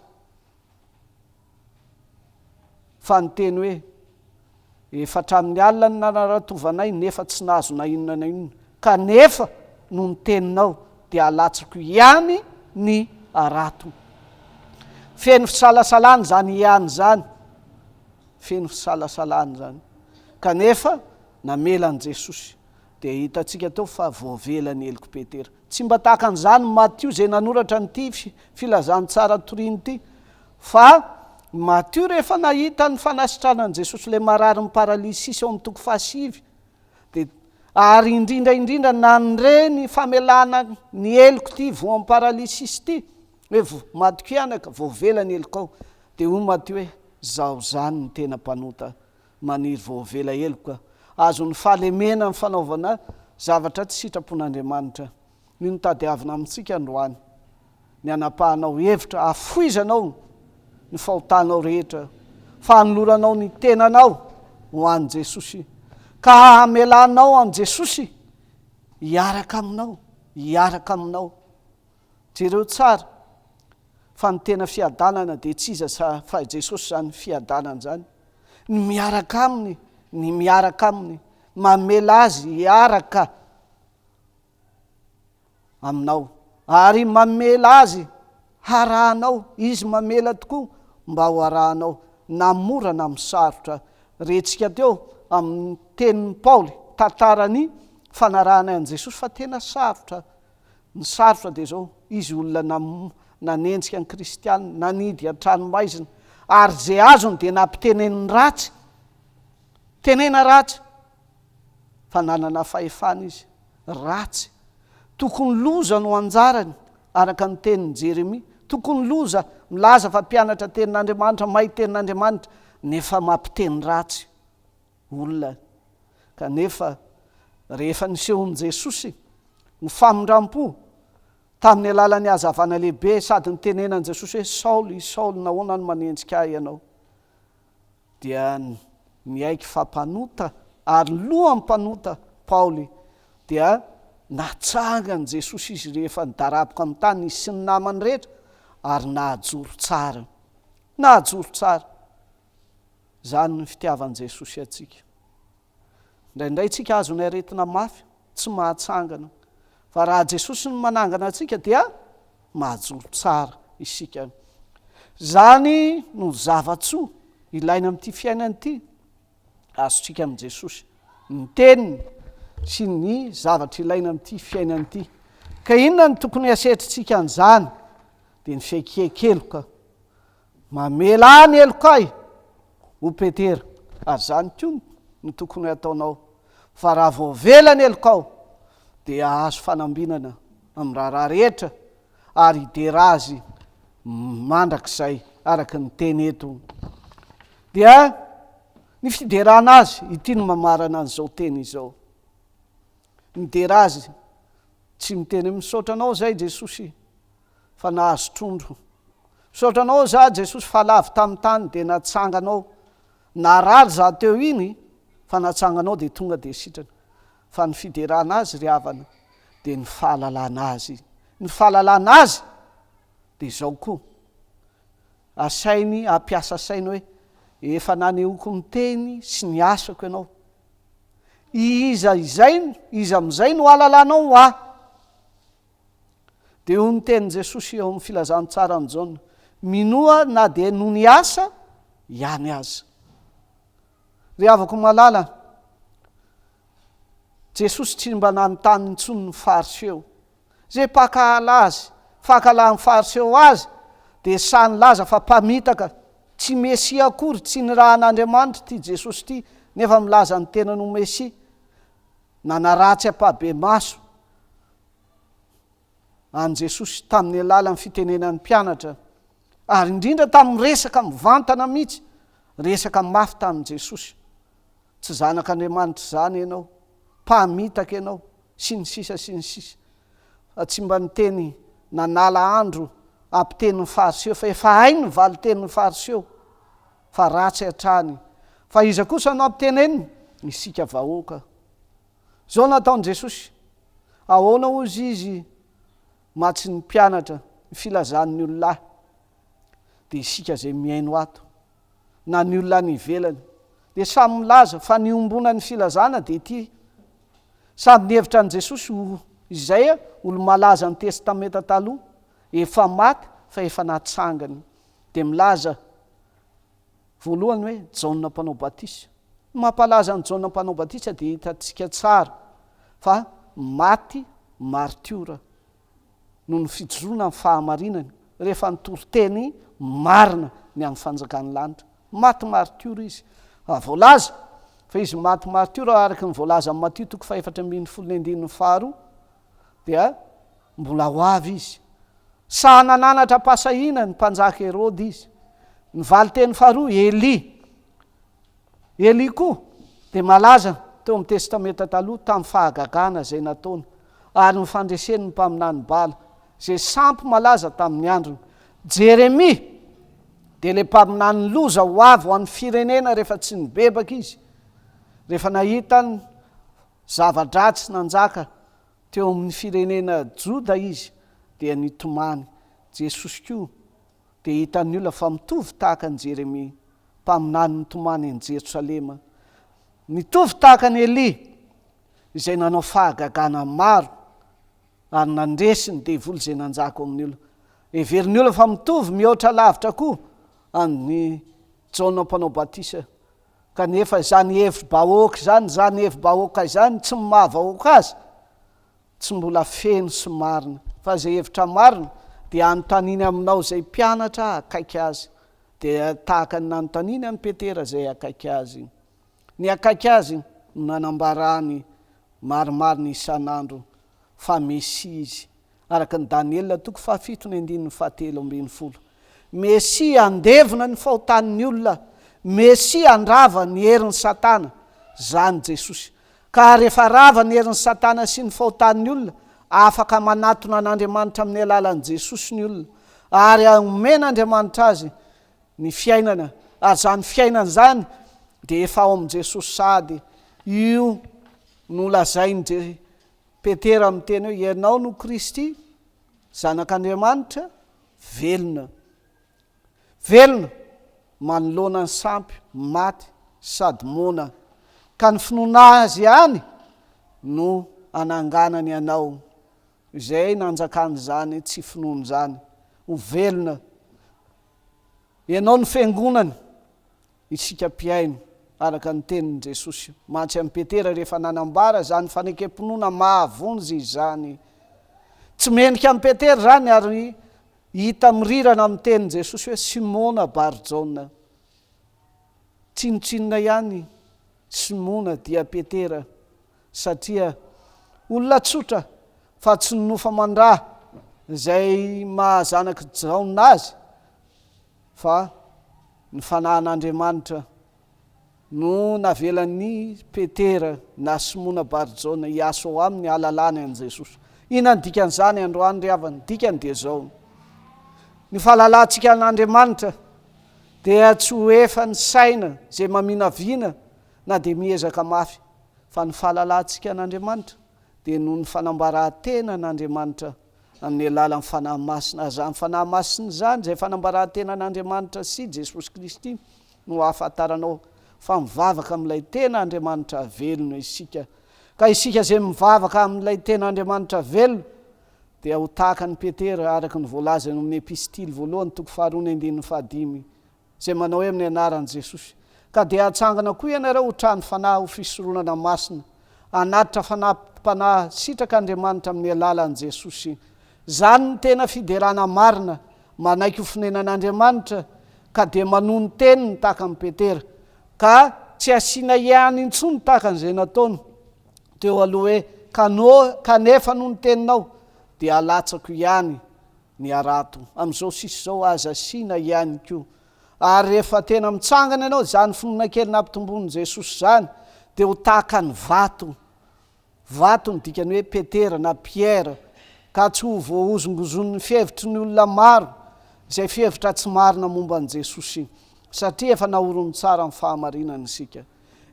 A: fa ny teny hoe efa hatramin'ny alina ny nanarantovanay nefa tsy nahazo na inona na inona, kanefa no ny teninao dia alatsako ihany ny arato. Feno fisalasalana zany ihany zany, feno fisalasalana zany, kanefa namelan'i Jesosy. Dia hitantsika teo fa voavelany heliko Petera. Tsy mba tahaka an'izany Matio izay nanoratra n'ity filazany tsara toriny ity, fa Matio rehefa nahita ny fanasitranan'i Jesosy ilay marary ny paralysisy ao amin'ny toko 7, dia ary indrindra nanireny famelana ny heliko ity vo amin'ny paralysisy ity, hoe Matio anaka voavelany heliko ao. Dia hoy Matio hoe zaho zany ny tena mpanota maniry voavela heliko, azo ny fahalemena ny fanaovana zavatra tsy sitrapon'Andriamanitra. Ny nitadiavina amintsika androany, ny anapahanao hevitra, afoizanao ny fahotanao rehetra, fanoloranao ny tenanao ho an'i Jesosy, ka hamelanao an'i Jesosy hiaraka aminao. Jereo tsara fa ny tena fiadanana dia tsy iza fa Jesosy zany fiadanana zany. Ny miaraka aminy, mamela azy hiaraka aminao, ary mamela azy harahanao, izy mamela tokoa mba ho harahanao, na mora na misarotra. Retsika teo amin'ny tenin'ny Paoly tantarany fanarahana an'i Jesosy fa tena sarotra. Ny sarotra dia zao, izy olona nanenjika ny kristianina, nanidy an-tranomaizina, ary zay azony dia nampiteneniny ratsy, tenena ratsy, fa nanana fahefana izy ratsy. Tokony loza no anjarany araka ny tenin'ny Jeremia, tokony loza milaza fa mpianatra tenin'Andriamanitra, mahay tenin'Andriamanitra, nefa mampiteny ratsy olona. Kanefa rehefa nisehon'i Jesosy ny famondrampo tamin'ny alalan'ny hazavana lehibe sady ny tenenan'i Jesosy hoe Saoly, Saoly, nahoana no manenjika ahy ianao, dia miaiky fampanota, ary lohan'ny mpanota Paoly dia natsangany Jesosy izy rehefa nidaraboka amin'ny tany izy sy ny namany rehetra, ary nahajoro tsara. Zany ny fitiavan'i Jesosy atsika. Indraindray tsika azo ny aretina mafy tsy mahatsangana, fa raha Jesosy no manangana atsika dia mahajoro tsara isika. Zany no zavatsoa ilaina amin'ity fiainana ity, azotsika amin'i jesosy ny teniny sy ny zavatra ilaina amin'ity fiainanyity ka inona ny tokony asetritsika an'izany dia ny fiekekeloka mamela ny elokay ho petera ary zany koa ny tokony ataonao fa raha voavela ny elokao dia ahazo fanambinana amin'ny raharaha rehetra ary hidera azy mandrakizay araka ny teny eto dia ny fiderana azy ity no mamarana an'izao teny izao midera azy tsy miteny misaotranao zay jesosy fa nahazo trondro misaotranao za jesosy fa lavy tamin'ny tany dia natsanganao narary za teo iny fa natsanganao dia tonga dia sitrana fa ny fiderana azy ry havana dia ny fahalalana azy ny fahalalana azy dia zao koa asainy ampiasa sainy hoe efa naneoko miteny sy ny asako ianao iza am'izay no alalanao ho aho dia ho ny tenin' jesosy eo amin'ny filazantsara ny jaona minoa na dia no ny asa ihany aza ry havako malala jesosy tsy mba nanontany ntsony ny fariseo zay pakala azy fakala ny fariseo azy dia sany laza fa mpamitaka tsy mesia akory tsy ny raha an'Andriamanitra ty jesosy ity nefa milaza ny tena no mesia nanaratsy ampabe maso any jesosy tamin'ny alalan'ny fitenenan'ny mpianatra ary indrindra tamin'ny resaka mivantana mihitsy resaka mafy tamin'i jesosy tsy zanak'Andriamanitra zany ianao mpamitaka ianao sy ny sisa fa tsy mba niteny nanala andro ampitenin'ny fariseo fa efa hainy ny valitenin'ny fariseo fa ratsy hatrany fa iza kosa no ampiteneniny isika vahoaka zao nataon'i jesosy ahoana ozy izy matsy ny mpianatra ny filazan'ny ololahy dia isika zay miaino ato na ny olona ny ivelany dia samy milaza fa niombona ny filazana dia ity samy nihevitra an' jesosy izay olo malaza ny testamenta taloha efa maty fa efa natsangany dia milaza voalohany hoe jaona mpanao batisa mampalaza ny jaona mpanao batisa dia hitantsika tsara fa maty martiora no ny fijoroana ny fahamarinany rehefa nitoroteny marina ny amin'ny fanjakany lanitra maty martiora izy voalaza fa izy maty martiora araka ny voalaza amin'ny Matio 4:12 dia mbola ho avy izy sahanananatra pasahina ny mpanjaka Herody izy ny valiteny faharoa Eli koa dia malaza teo amin'ny testamenta taloha tamin'ny fahagagana zay nataony ary ny fandreseny ny mpaminany bala zay sampy malaza tamin'ny androny Jeremia dia le mpaminany loza ho avy ho an'ny firenena rehefa tsy nibebaka izy rehefa nahita ny zava-dratsy nanjaka teo amin'ny firenena Joda izy dia nitomany jesosy koa dia hitan'ny olona fa mitovy tahaka ny Jeremia mpaminany nitomany ny Jerosalema mitovy tahaka ny Eli izay nanao fahagagana maro ary nandresy ny devoly zay nanjaka amin'ny olona everiny olona fa mitovy mihoatra lavitra koa any Jaona mpanao batisa kanefa zany hevitry bahoaka zany hevy bahoaka zany tsy mahavahoaka azy tsy mbola feno sy marina fa zay hevitra marina dia anontaniny aminao zay mpianatra akaiky azy dia tahaka ny nanontaniny amin'ny Petera zay akaiky azy ny akaiky azy no nanambarany maromaro ny isan'andro fa Mesia izy araka ny Daniela 7:17 Mesia andevona ny fahotan'ny olona Mesia andrava ny herin'ny Satana zany Jesosy ka rehefa rava ny herin'ny Satana sy ny fahotan'ny olona afaka manatona an'Andriamanitra amin'ny alalan'i Jesosy ny olona ary omen'Andriamanitra azy ny fiainana ary zany fiainana zany dia efa ao amin'i Jesosy sady io no lazainy Petera amin'ny teny hoe ianao no Kristy zanak'Andriamanitra velona manoloana ny sampy maty sady mona ka ny finoana azy ihany no ananganany ianao izay nanjakany zany tsy finoany zany ho velona ianao ny fiangonany isika mpiaino araka ny tenin'i jesosy. Mantsy amin'ny Petera rehefa nanambara zany fanekempinoana mahavonjy izany. Tsy menika amin'ny Petera zany ary hita mirirana amin'ny tenin'i jesosy hoe Simona Barjona. Tsinotsinona ihany Simona dia Petera, satria olona tsotra fa tsy nofa mandraha izay mahazanaka jaona azy, fa ny fanahin'Andriamanitra no navelan'ny Petera na Simona Barjona hiasa ao aminy alalany an' Jesosy. Inona ny dikan'izany androany ry havana? Dikany dia zao: ny fahalalantsika an'Andriamanitra dia tsy ho efa ny saina zay maminavina na dia miezaka mafy, fa ny fahalalantsika an'Andriamanitra dia noho ny fanambarahantena an'Andriamanitra amin'ny alalan'ny fanahy masina. Zany fanahy masina zany zay fanambarahantena an'Andriamanitra sy Jesosy Kristy no ahafantaranao fa mivavaka amin'ilay tena Andriamanitra velona isika. Ka isika zay mivavaka amin'ilay tena Andriamanitra velona dia ho tahaka ny Petera araka ny voalazany amin'ny epistily voalohany 2:5 zay manao hoe amin'ny anaran'i Jesosy. Ka dia hatsangana koa ianareo ho trano fanahy ho fisoronana masina, anatitra fanapim-panahy sitraka Andriamanitra amin'ny alalan'i Jesosy. Zany ny tena fiderana marina manaiky ho fonenan'Andriamanitra ka dia manohy ny teniny tahaka amin'ny Petera, ka tsy asiana ihany intsony tahaka an'izay nataony teo aloha hoe kanefa noho ny teninao dia alatsako ihany ny arato. Amin'izao sisy zao aza asiana ihany koa. Ary rehefa tena mitsangana ianao zany finoana kely nampitombon'i Jesosy zany dia ho tahaka ny vato ny dikany hoe Petera na Pierre, ka tsy ho voahozongozon'ny fihevitry ny olona maro izay fihevitra tsy marina momba an' Jesosy, satria efa nahorony tsara ny fahamarinana isika.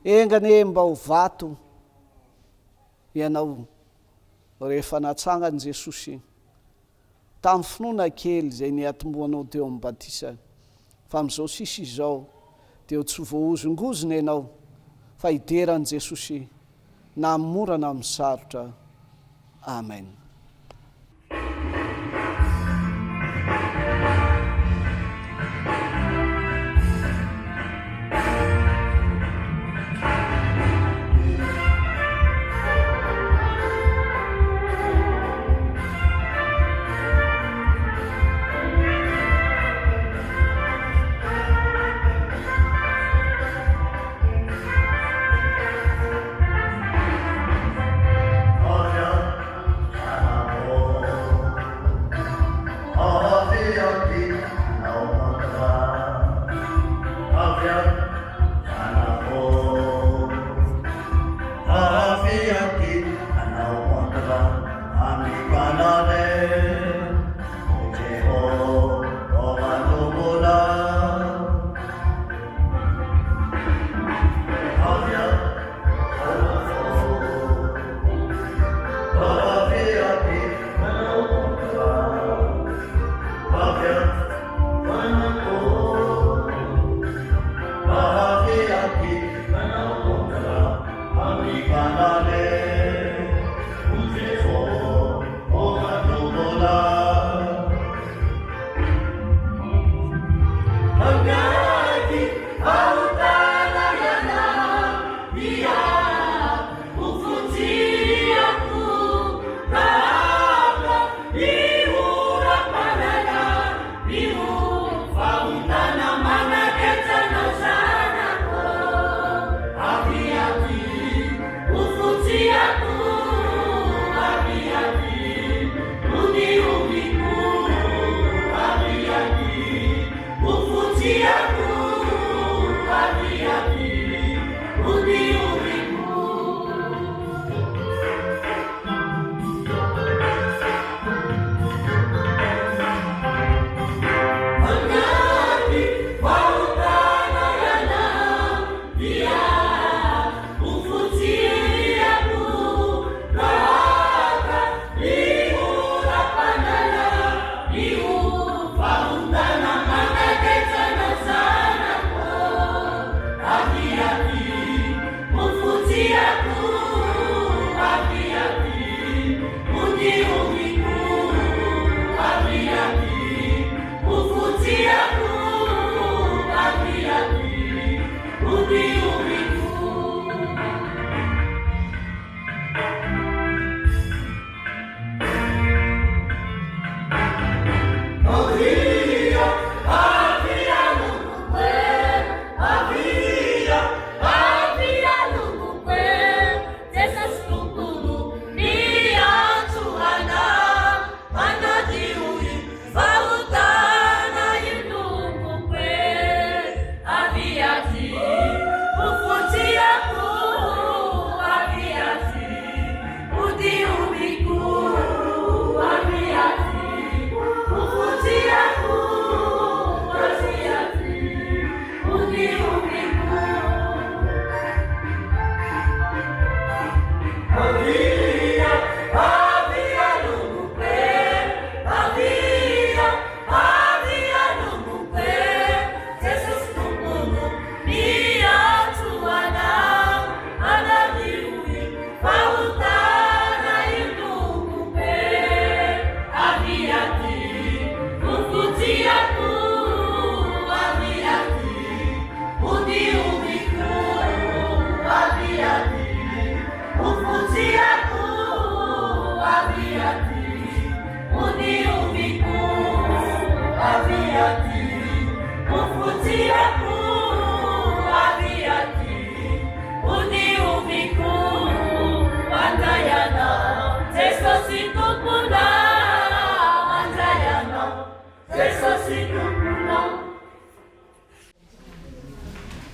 A: Engane mba ho vato ianao rehefa natsangan' Jesosy tamin'ny finoana kely izay niatomboanao teo amin'ny batisa. Fa amin'izao sisy izao dia tsy voahozongozona ianao fa hideran'i Jesosy na mora na misarotra. Amen.
F: Ubi, ubi,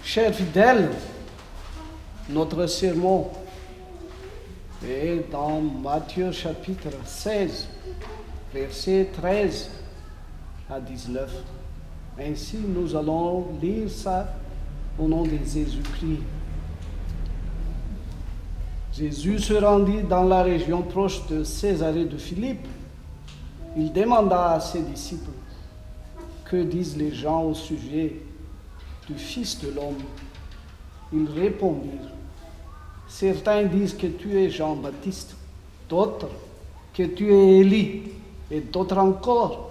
A: Chers fidèles, notre sermon est dans Matthieu chapitre 16, versets 13 à 19. Ainsi, nous allons lire ça au nom de Jésus-Christ. Jésus se rendit dans la région proche de Césarée de Philippe. Il demanda à ses disciples, « Que disent les gens au sujet du Fils de l'homme ?» Ils répondirent, « Certains disent que tu es Jean-Baptiste, d'autres que tu es Élie, et d'autres encore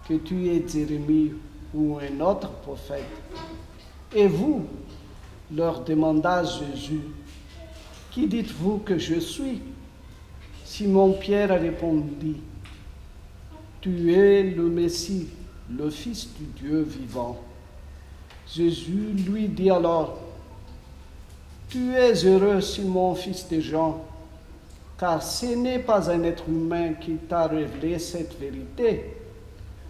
A: que tu es Jérémie ou un autre prophète. » Et vous, leur demanda Jésus, « Qui dites-vous que je suis ?» Simon-Pierre répondit, « Tu es le Messie, le Fils du Dieu vivant. » Jésus lui dit alors, « Tu es heureux, Simon, fils de Jean, car ce n'est pas un être humain qui t'a révélé cette vérité,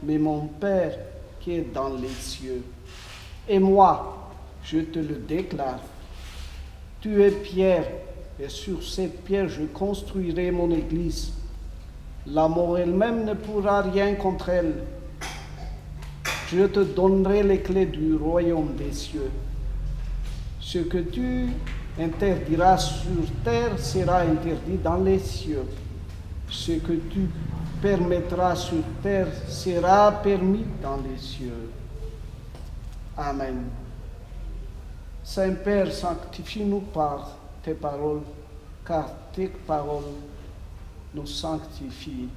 A: mais mon Père qui est dans les cieux. Et moi, je te le déclare, tu es Pierre, et sur cette pierre je construirai mon église. La mort elle-même ne pourra rien contre elle. Je te donnerai les clés du royaume des cieux. Ce que tu interdiras sur terre sera interdit dans les cieux. Ce que tu permettras sur terre sera permis dans les cieux. Amen. Saint-Père, sanctifie-nous par tes paroles, car tes paroles nous sanctifient.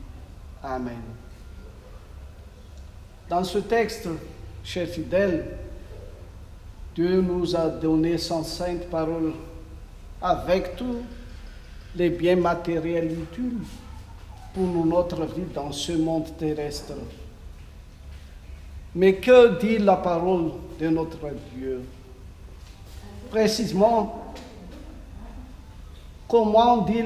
A: Amen. Dans ce texte, chers fidèles, Dieu nous a donné son sainte parole avec tous les biens matériels utiles pour notre vie dans ce monde terrestre. Mais que dit la parole de notre Dieu? Précisément, comment dit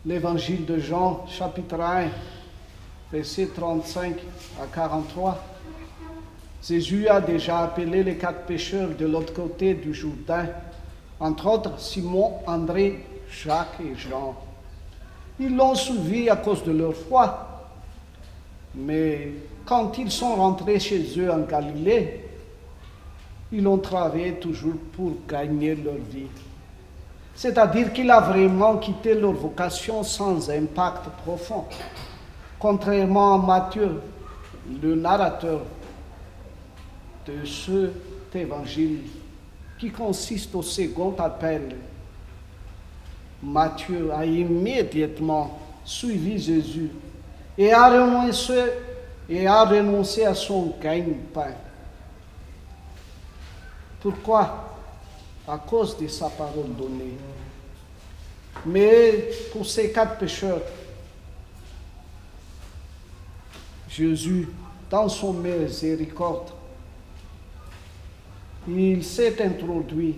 A: l'évangile de Jean, chapitre 1, versets 35 à 43. Jésus a déjà appelé les 4 pécheurs de l'autre côté du Jourdain, entre autres Simon, André, Jacques et Jean. Ils l'ont suivi à cause de leur foi. Mais quand ils sont rentrés chez eux en Galilée, ils ont travaillé toujours pour gagner leur vie. C'est-à-dire qu'il a vraiment quitté leur vocation sans impact profond. Contrairement à Matthieu, le narrateur de cet évangile qui consiste au second appel, Matthieu a immédiatement suivi Jésus et a renoncé à son gagne-pain. Pourquoi? À cause de sa parole donnée. Mais pour ces 4 pécheurs, Jésus, dans son miséricorde, il s'est introduit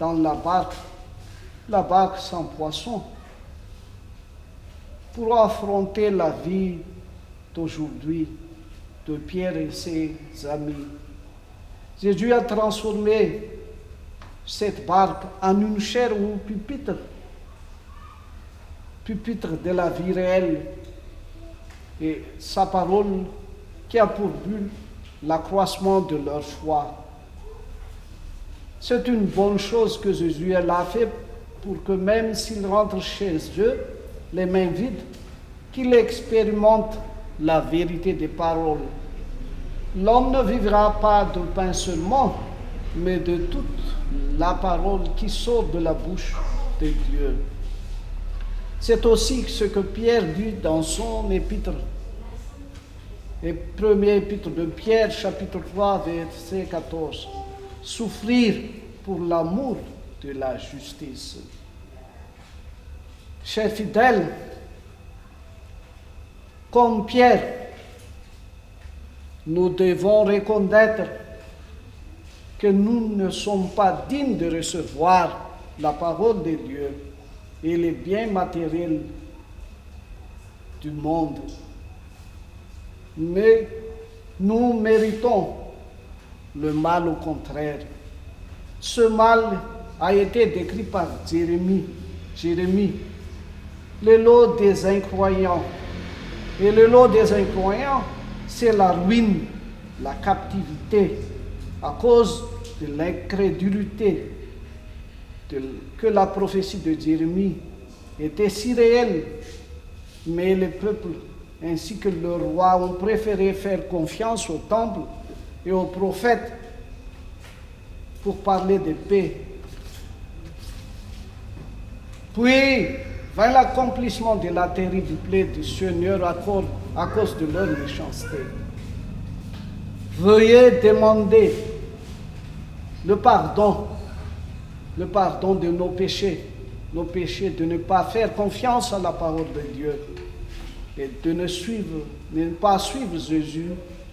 A: dans la barque sans poisson, pour affronter la vie d'aujourd'hui de Pierre et ses amis. Jésus a transformé cette barque en une chaire ou pupitre de la vie réelle, et sa parole qui a pour but l'accroissement de leur foi. C'est une bonne chose que Jésus l'a fait pour que même s'ils rentrent chez eux, les mains vides, qu'ils expérimentent la vérité des paroles. L'homme ne vivra pas de pain seulement, mais de toute la parole qui sort de la bouche de Dieu. C'est aussi ce que Pierre dit dans son épître, le premier épître de Pierre, chapitre 3, verset 14. Souffrir pour l'amour de la justice. Chers fidèles, comme Pierre, nous devons reconnaître que nous ne sommes pas dignes de recevoir la parole de Dieu et les biens matériels du monde. Mais nous méritons le mal au contraire. Ce mal a été décrit par Jérémie. Le lot des incroyants. Et le lot des incroyants, c'est la ruine, la captivité, à cause de l'incrédulité, que la prophétie de Jérémie était si réelle. Mais le peuple ainsi que le roi ont préféré faire confiance au temple et aux prophètes pour parler de paix. Puis vint l'accomplissement de la terrible plaie du Seigneur à cause de leur méchanceté. Veuillez demander le pardon de nos péchés, de ne pas faire confiance à la parole de Dieu et de ne pas suivre Jésus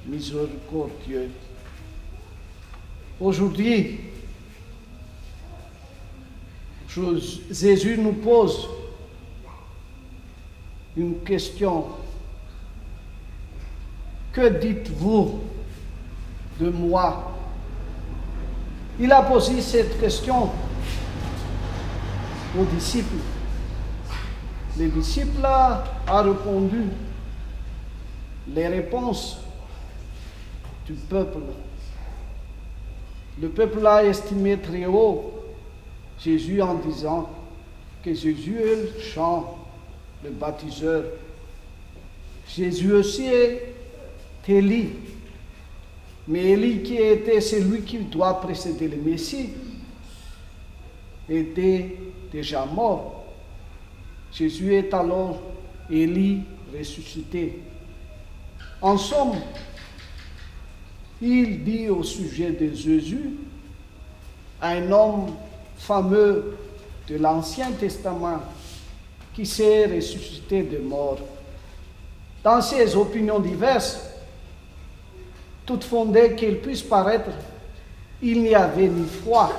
A: miséricordieux. Aujourd'hui, Jésus nous pose une question. Que dites-vous de moi? Il a posé cette question aux disciples. Les disciples ont répondu les réponses du peuple. Le peuple a estimé très haut Jésus en disant que Jésus est Jean, le baptiseur. Jésus aussi est Élie. Mais Élie, qui était celui qui doit précéder le Messie, était déjà mort. Jésus est alors Élie ressuscité. En somme, il dit au sujet de Jésus, un homme fameux de l'Ancien Testament qui s'est ressuscité de mort. Dans ses opinions diverses, toutes fondées qu'elles puissent paraître, il n'y avait ni foi,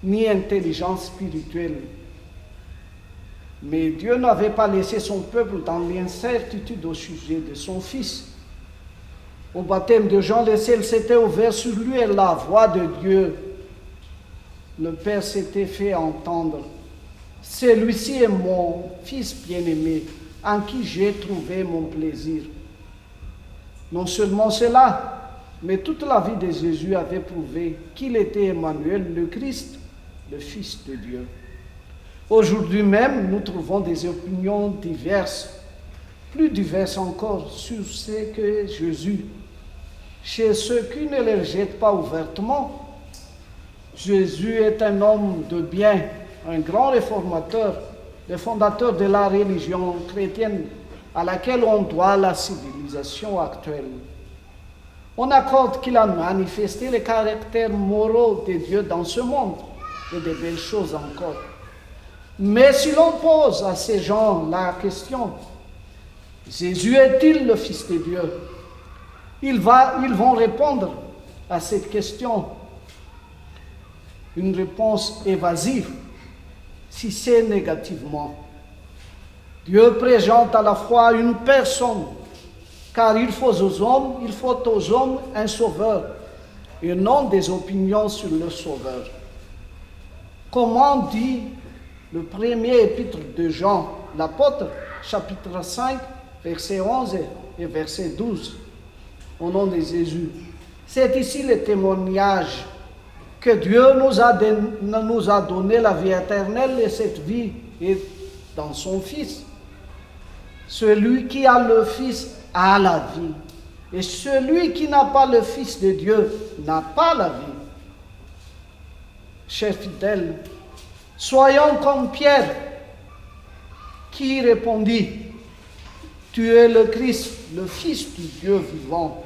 A: ni intelligence spirituelle. Mais Dieu n'avait pas laissé son peuple dans l'incertitude au sujet de son Fils. Au baptême de Jean, le ciel s'était ouvert sur lui et la voix de Dieu, le Père, s'était fait entendre. Celui-ci est mon Fils bien-aimé, en qui j'ai trouvé mon plaisir. Non seulement cela, mais toute la vie de Jésus avait prouvé qu'il était Emmanuel, le Christ, le Fils de Dieu. Aujourd'hui même, nous trouvons des opinions diverses, plus diverses encore, sur ce que Jésus. Chez ceux qui ne le rejettent pas ouvertement, Jésus est un homme de bien, un grand réformateur, le fondateur de la religion chrétienne à laquelle on doit la civilisation actuelle. On accorde qu'il a manifesté le caractère moral de Dieu dans ce monde, et de belles choses encore. Mais si l'on pose à ces gens la question, Jésus est-il le Fils de Dieu? Ils vont répondre à cette question une réponse évasive, si c'est négativement. Dieu présente à la fois une personne, car il faut aux hommes un sauveur, et non des opinions sur le sauveur. Comment dit le premier épître de Jean, l'apôtre, chapitre 5, verset 11 et verset 12, au nom de Jésus. C'est ici le témoignage que Dieu nous a donné la vie éternelle, et cette vie est dans son Fils. Celui qui a le Fils a la vie, et celui qui n'a pas le Fils de Dieu n'a pas la vie. Chers fidèles, soyons comme Pierre, qui répondit, « Tu es le Christ, le Fils du Dieu vivant. »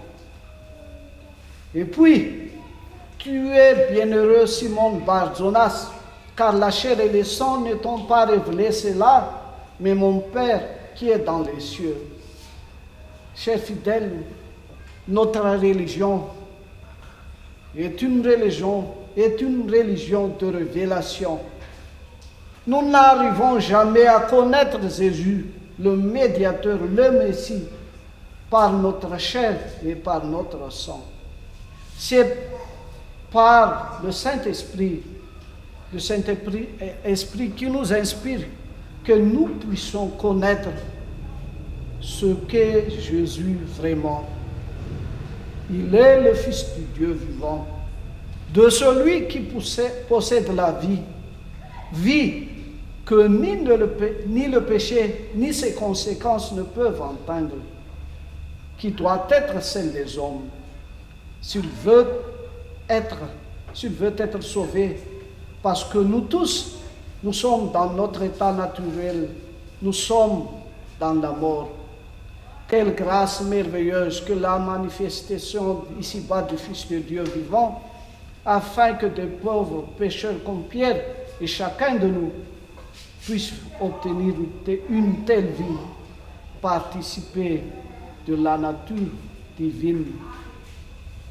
A: Et puis, « Tu es bienheureux Simon Barjonas, car la chair et le sang ne t'ont pas révélé cela, mais mon Père qui est dans les cieux. » Chers fidèles, notre religion est une religion de révélation. Nous n'arrivons jamais à connaître Jésus, le médiateur, le Messie, par notre chair et par notre sang. C'est par le Saint-Esprit qui nous inspire, que nous puissions connaître ce qu'est Jésus vraiment. Il est le Fils du Dieu vivant, de celui qui possède la vie, vie que ni le péché ni ses conséquences ne peuvent entendre, qui doit être celle des hommes, s'il veut être sauvé, parce que nous tous, nous sommes dans notre état naturel, nous sommes dans la mort. Quelle grâce merveilleuse que la manifestation ici-bas du Fils de Dieu vivant, afin que des pauvres pécheurs comme Pierre et chacun de nous puissent obtenir une telle vie, participer de la nature divine.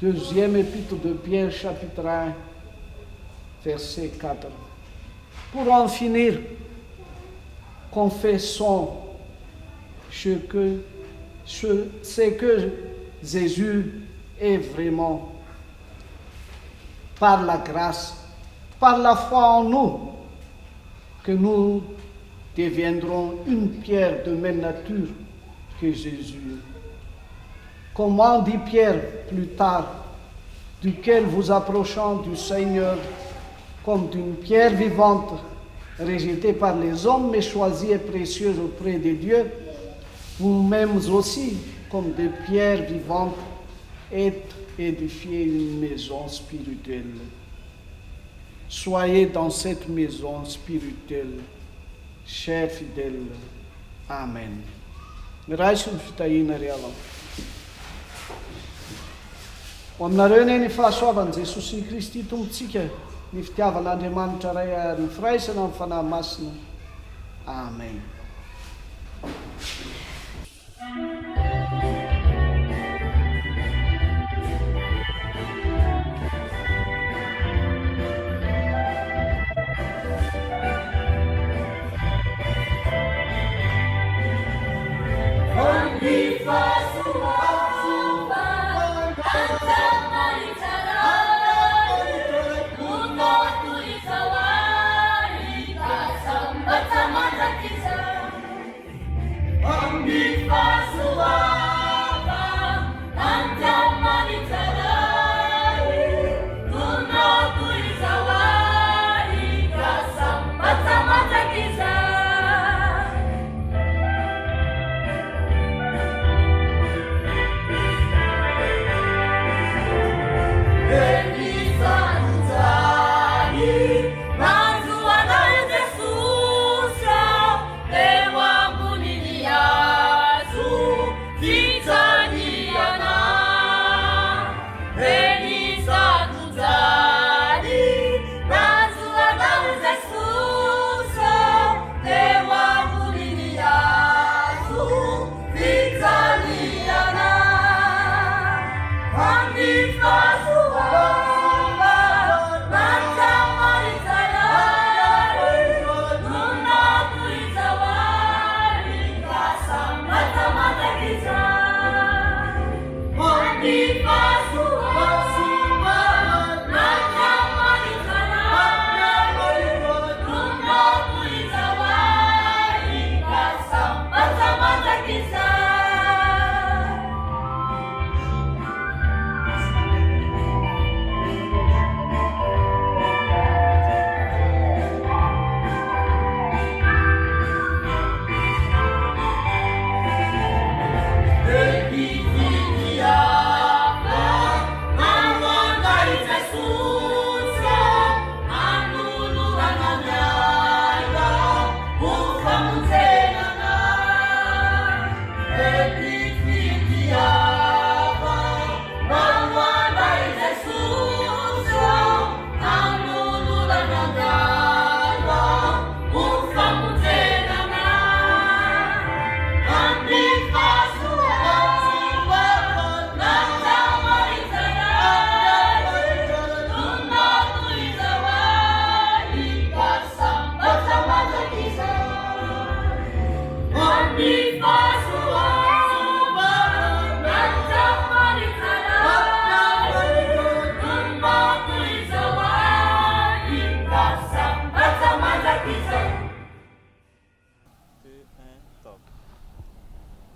A: Deuxième épître de Pierre, chapitre 1, verset 4. Pour en finir, confessons ce que Jésus est vraiment, par la grâce, par la foi en nous, que nous deviendrons une pierre de même nature que Jésus. Comment dit Pierre plus tard, duquel vous approchant du Seigneur comme d'une pierre vivante, rejetée par les hommes, mais choisie et précieuse auprès de Dieu, vous-mêmes aussi, comme des pierres vivantes, êtes édifiés une maison spirituelle. Soyez dans cette maison spirituelle, chers fidèles. Amen. Aminareo ny fahasoavan'i Jesosy Kristy tompontsika, ny fitiavan'Andriamanitra ray ary ny firaisana amin'ny fanahy masina. Amen.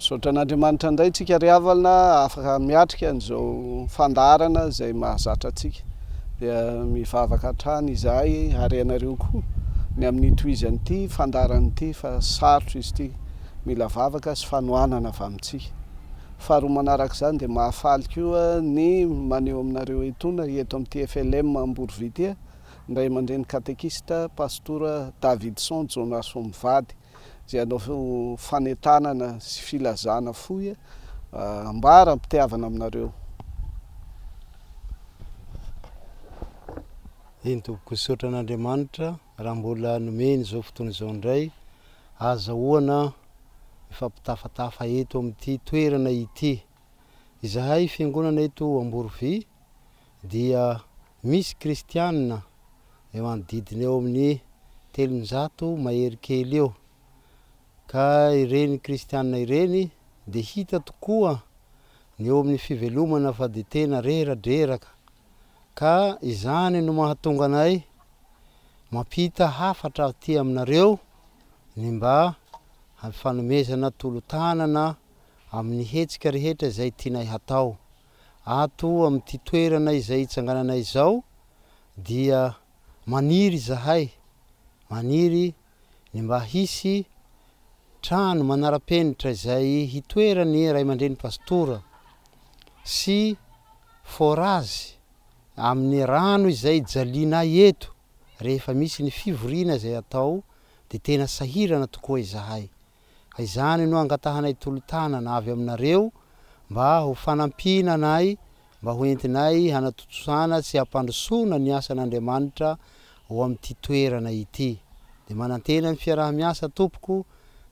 A: misaotra an'Andriamanitra indray tsika ry havalna afaka miatrika an'izao fandarana izay mahazatra atsika dia mivavaka hatrany izahay ary ianareo koa ny amin'ny toizany ity fandarany ity fa sarotra izy ity mila vavaka sy fanohanana avy amintsika faharoa manaraka izany dia mahafaly koa ny maneho aminareo etona eto amin'ity FLM Amborovy ity ndray mandreny katekista Pastora Davidson Jonas Mivady izay anao fanetanana sy filazana foy ambara mpitiavana aminareo.
B: Iny tompoko misaotra an'Andriamanitra raha mbola nomeny zao fotoana izao indray azahoana mifampitafatafa eto amin'ity toerana ity. Izahay fiangonana eto Amborovy dia misy kristianina manodidina eo amin'ny 300 mahery kely eo. Ka ireny kristianina ireny dia hita tokoa ny eo amin'ny fivelomana fa dia tena rera-dreraka. Ka izany no mahatonga anay mampita hafatra aty aminareo ny mba hafanomezana tolotanana amin'ny hetsika rehetra izay tianay hatao. Ato amin'ity toerana izay hitsangananay izao dia maniry izahay, maniry ny mba hisy trano manara-penitra izay hitoerany ray aman-dreny Pastora sy forazy amin'ny rano izay jalinay eto rehefa misy ny fivoriana izay atao dia tena sahirana tokoa izahay. Izany no angatahanay tolotanana avy aminareo mba ho fanampiana anay, mba ho entinay hanatotsana sy hampandrosoana ny asan'Andriamanitra ao amin'ity toerana ity. Dia manantena ny fiarah-miasa tompoko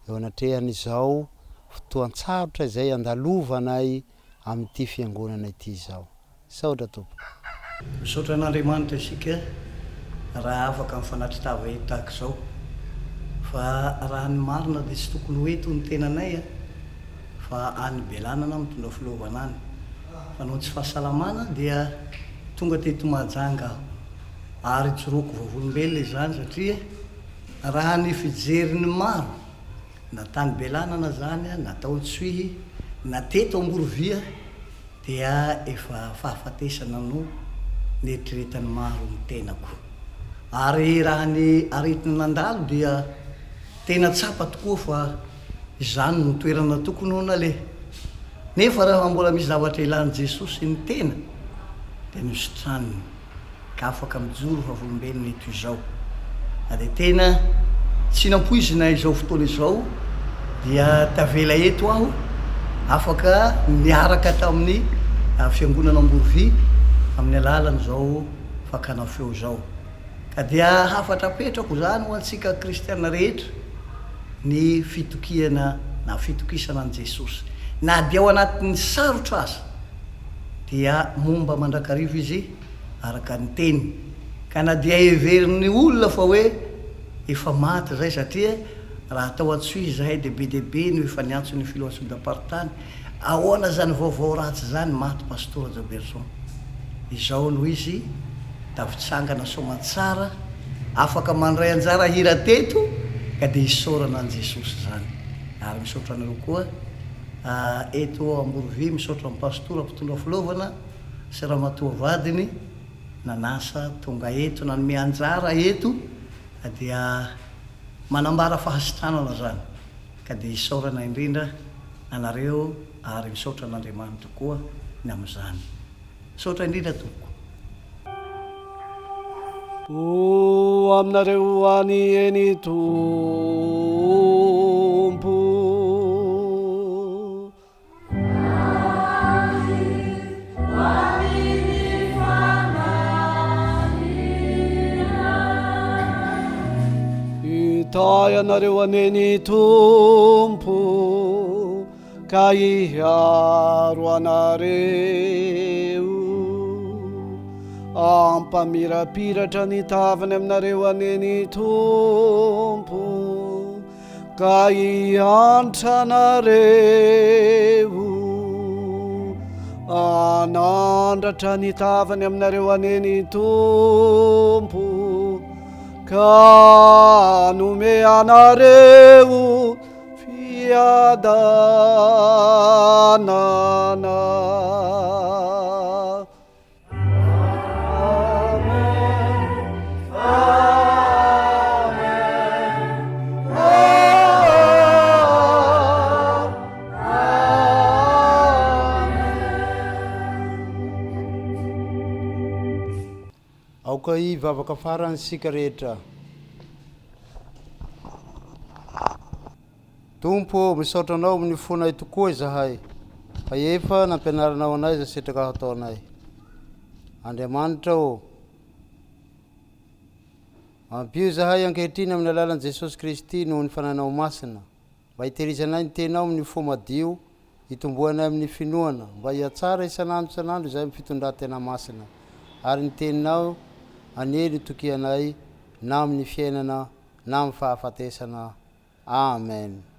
B: eo anatrehan'izao fotoan-tsarotra izay andalovanay amin'ity fiangonana ity izao. Saotra tompoko.
C: Misaotra an'Andriamanitra isika raha afaka mifanatritava eto tahaka izao. Fa raha ny marina dia tsy tokony ho eto ny tenanay fa any belanana mitondra filovana any. Fa no tsy fahasalamana dia tonga teto Mahajanga aho. Ary tsoroko vavolombelona izany satria raha ny fijeriny maro na tany belanana zany na tao Tsohihy na teto Amborovy dia efa fahafatesana no neritreretany maro ny tenako. Ary raha ny aretina nandalo dia tena tsapa tokoa fa izany no toerana tokony ho naleha. Nefa raha mbola misy zavatra ilan'i Jesosy ny tena dia nisotraniny ka afaka mijoro vavolombelona eto izao. Dia tena tsy nampoizina izao fotoana izao dia tavela eto aho afaka miaraka tamin'ny fiangonana Amborovy amin'ny alalan'izao fakana feo izao. Ka dia hafatra petrako zany ho antsika kristiana rehetra ny fitokiana na fitokisana an' Jesosy. Na dia ao anatin'ny sarotra aza dia momba mandrakarivo izy araka ny teny. Ka na dia heverin'ny olona fa hoe efa maty zay satria raha atao Tsohihy zahay dia be dehibe no efa niantso ny filoha-sodam-paritany. Ahoana zany vaovao ratsy zany maty Pastora Jaberson. Izao no izy tavitsangana soamantsara afaka mandray anjara hira teto ka dia hisaorana an' Jesosy zany. Ary misaotra anareo koa eto Amborovy, misaotra amin'ny Pastora mpitondra filovana sy ramatoa vadiny nanasa tonga eto nanome anjara eto dia manambara fahasitranana zany. Ka dia hisaorana indrindra anareo ary misaotra an'Andriamanitra koa ny amin'izany. Misaotra indrindra tompoko.
A: O aminareo any eny tompo itay anareo aneny tompo ka iaro anareo ampamirapiratra ny tavany aminareo aneny tompo ka iantra anareo anandratra ny tavany aminareo aneny tompo ka nome anareo fiadanana.
B: Auka I vavaka farany sika rehetra. Tompo, misaotra anao amin'ny fonay tokoa izahay, fa efa nampianaranao anay izay setraka ataonay. Andriamanitra ô, ampio izahay ankehitriny amin'ny alalan'i Jesosy Kristy noho ny fananao masina, mba hiterizanay ny tenao amin'ny fo madio, hitomboanay amin'ny finoana, mba hiatsara isanandro isanandro izay amin'ny fitondran-tena masina, ary ny teninao anely tokianay na amin'ny fiainana na amin'ny fahafatesana. Amen.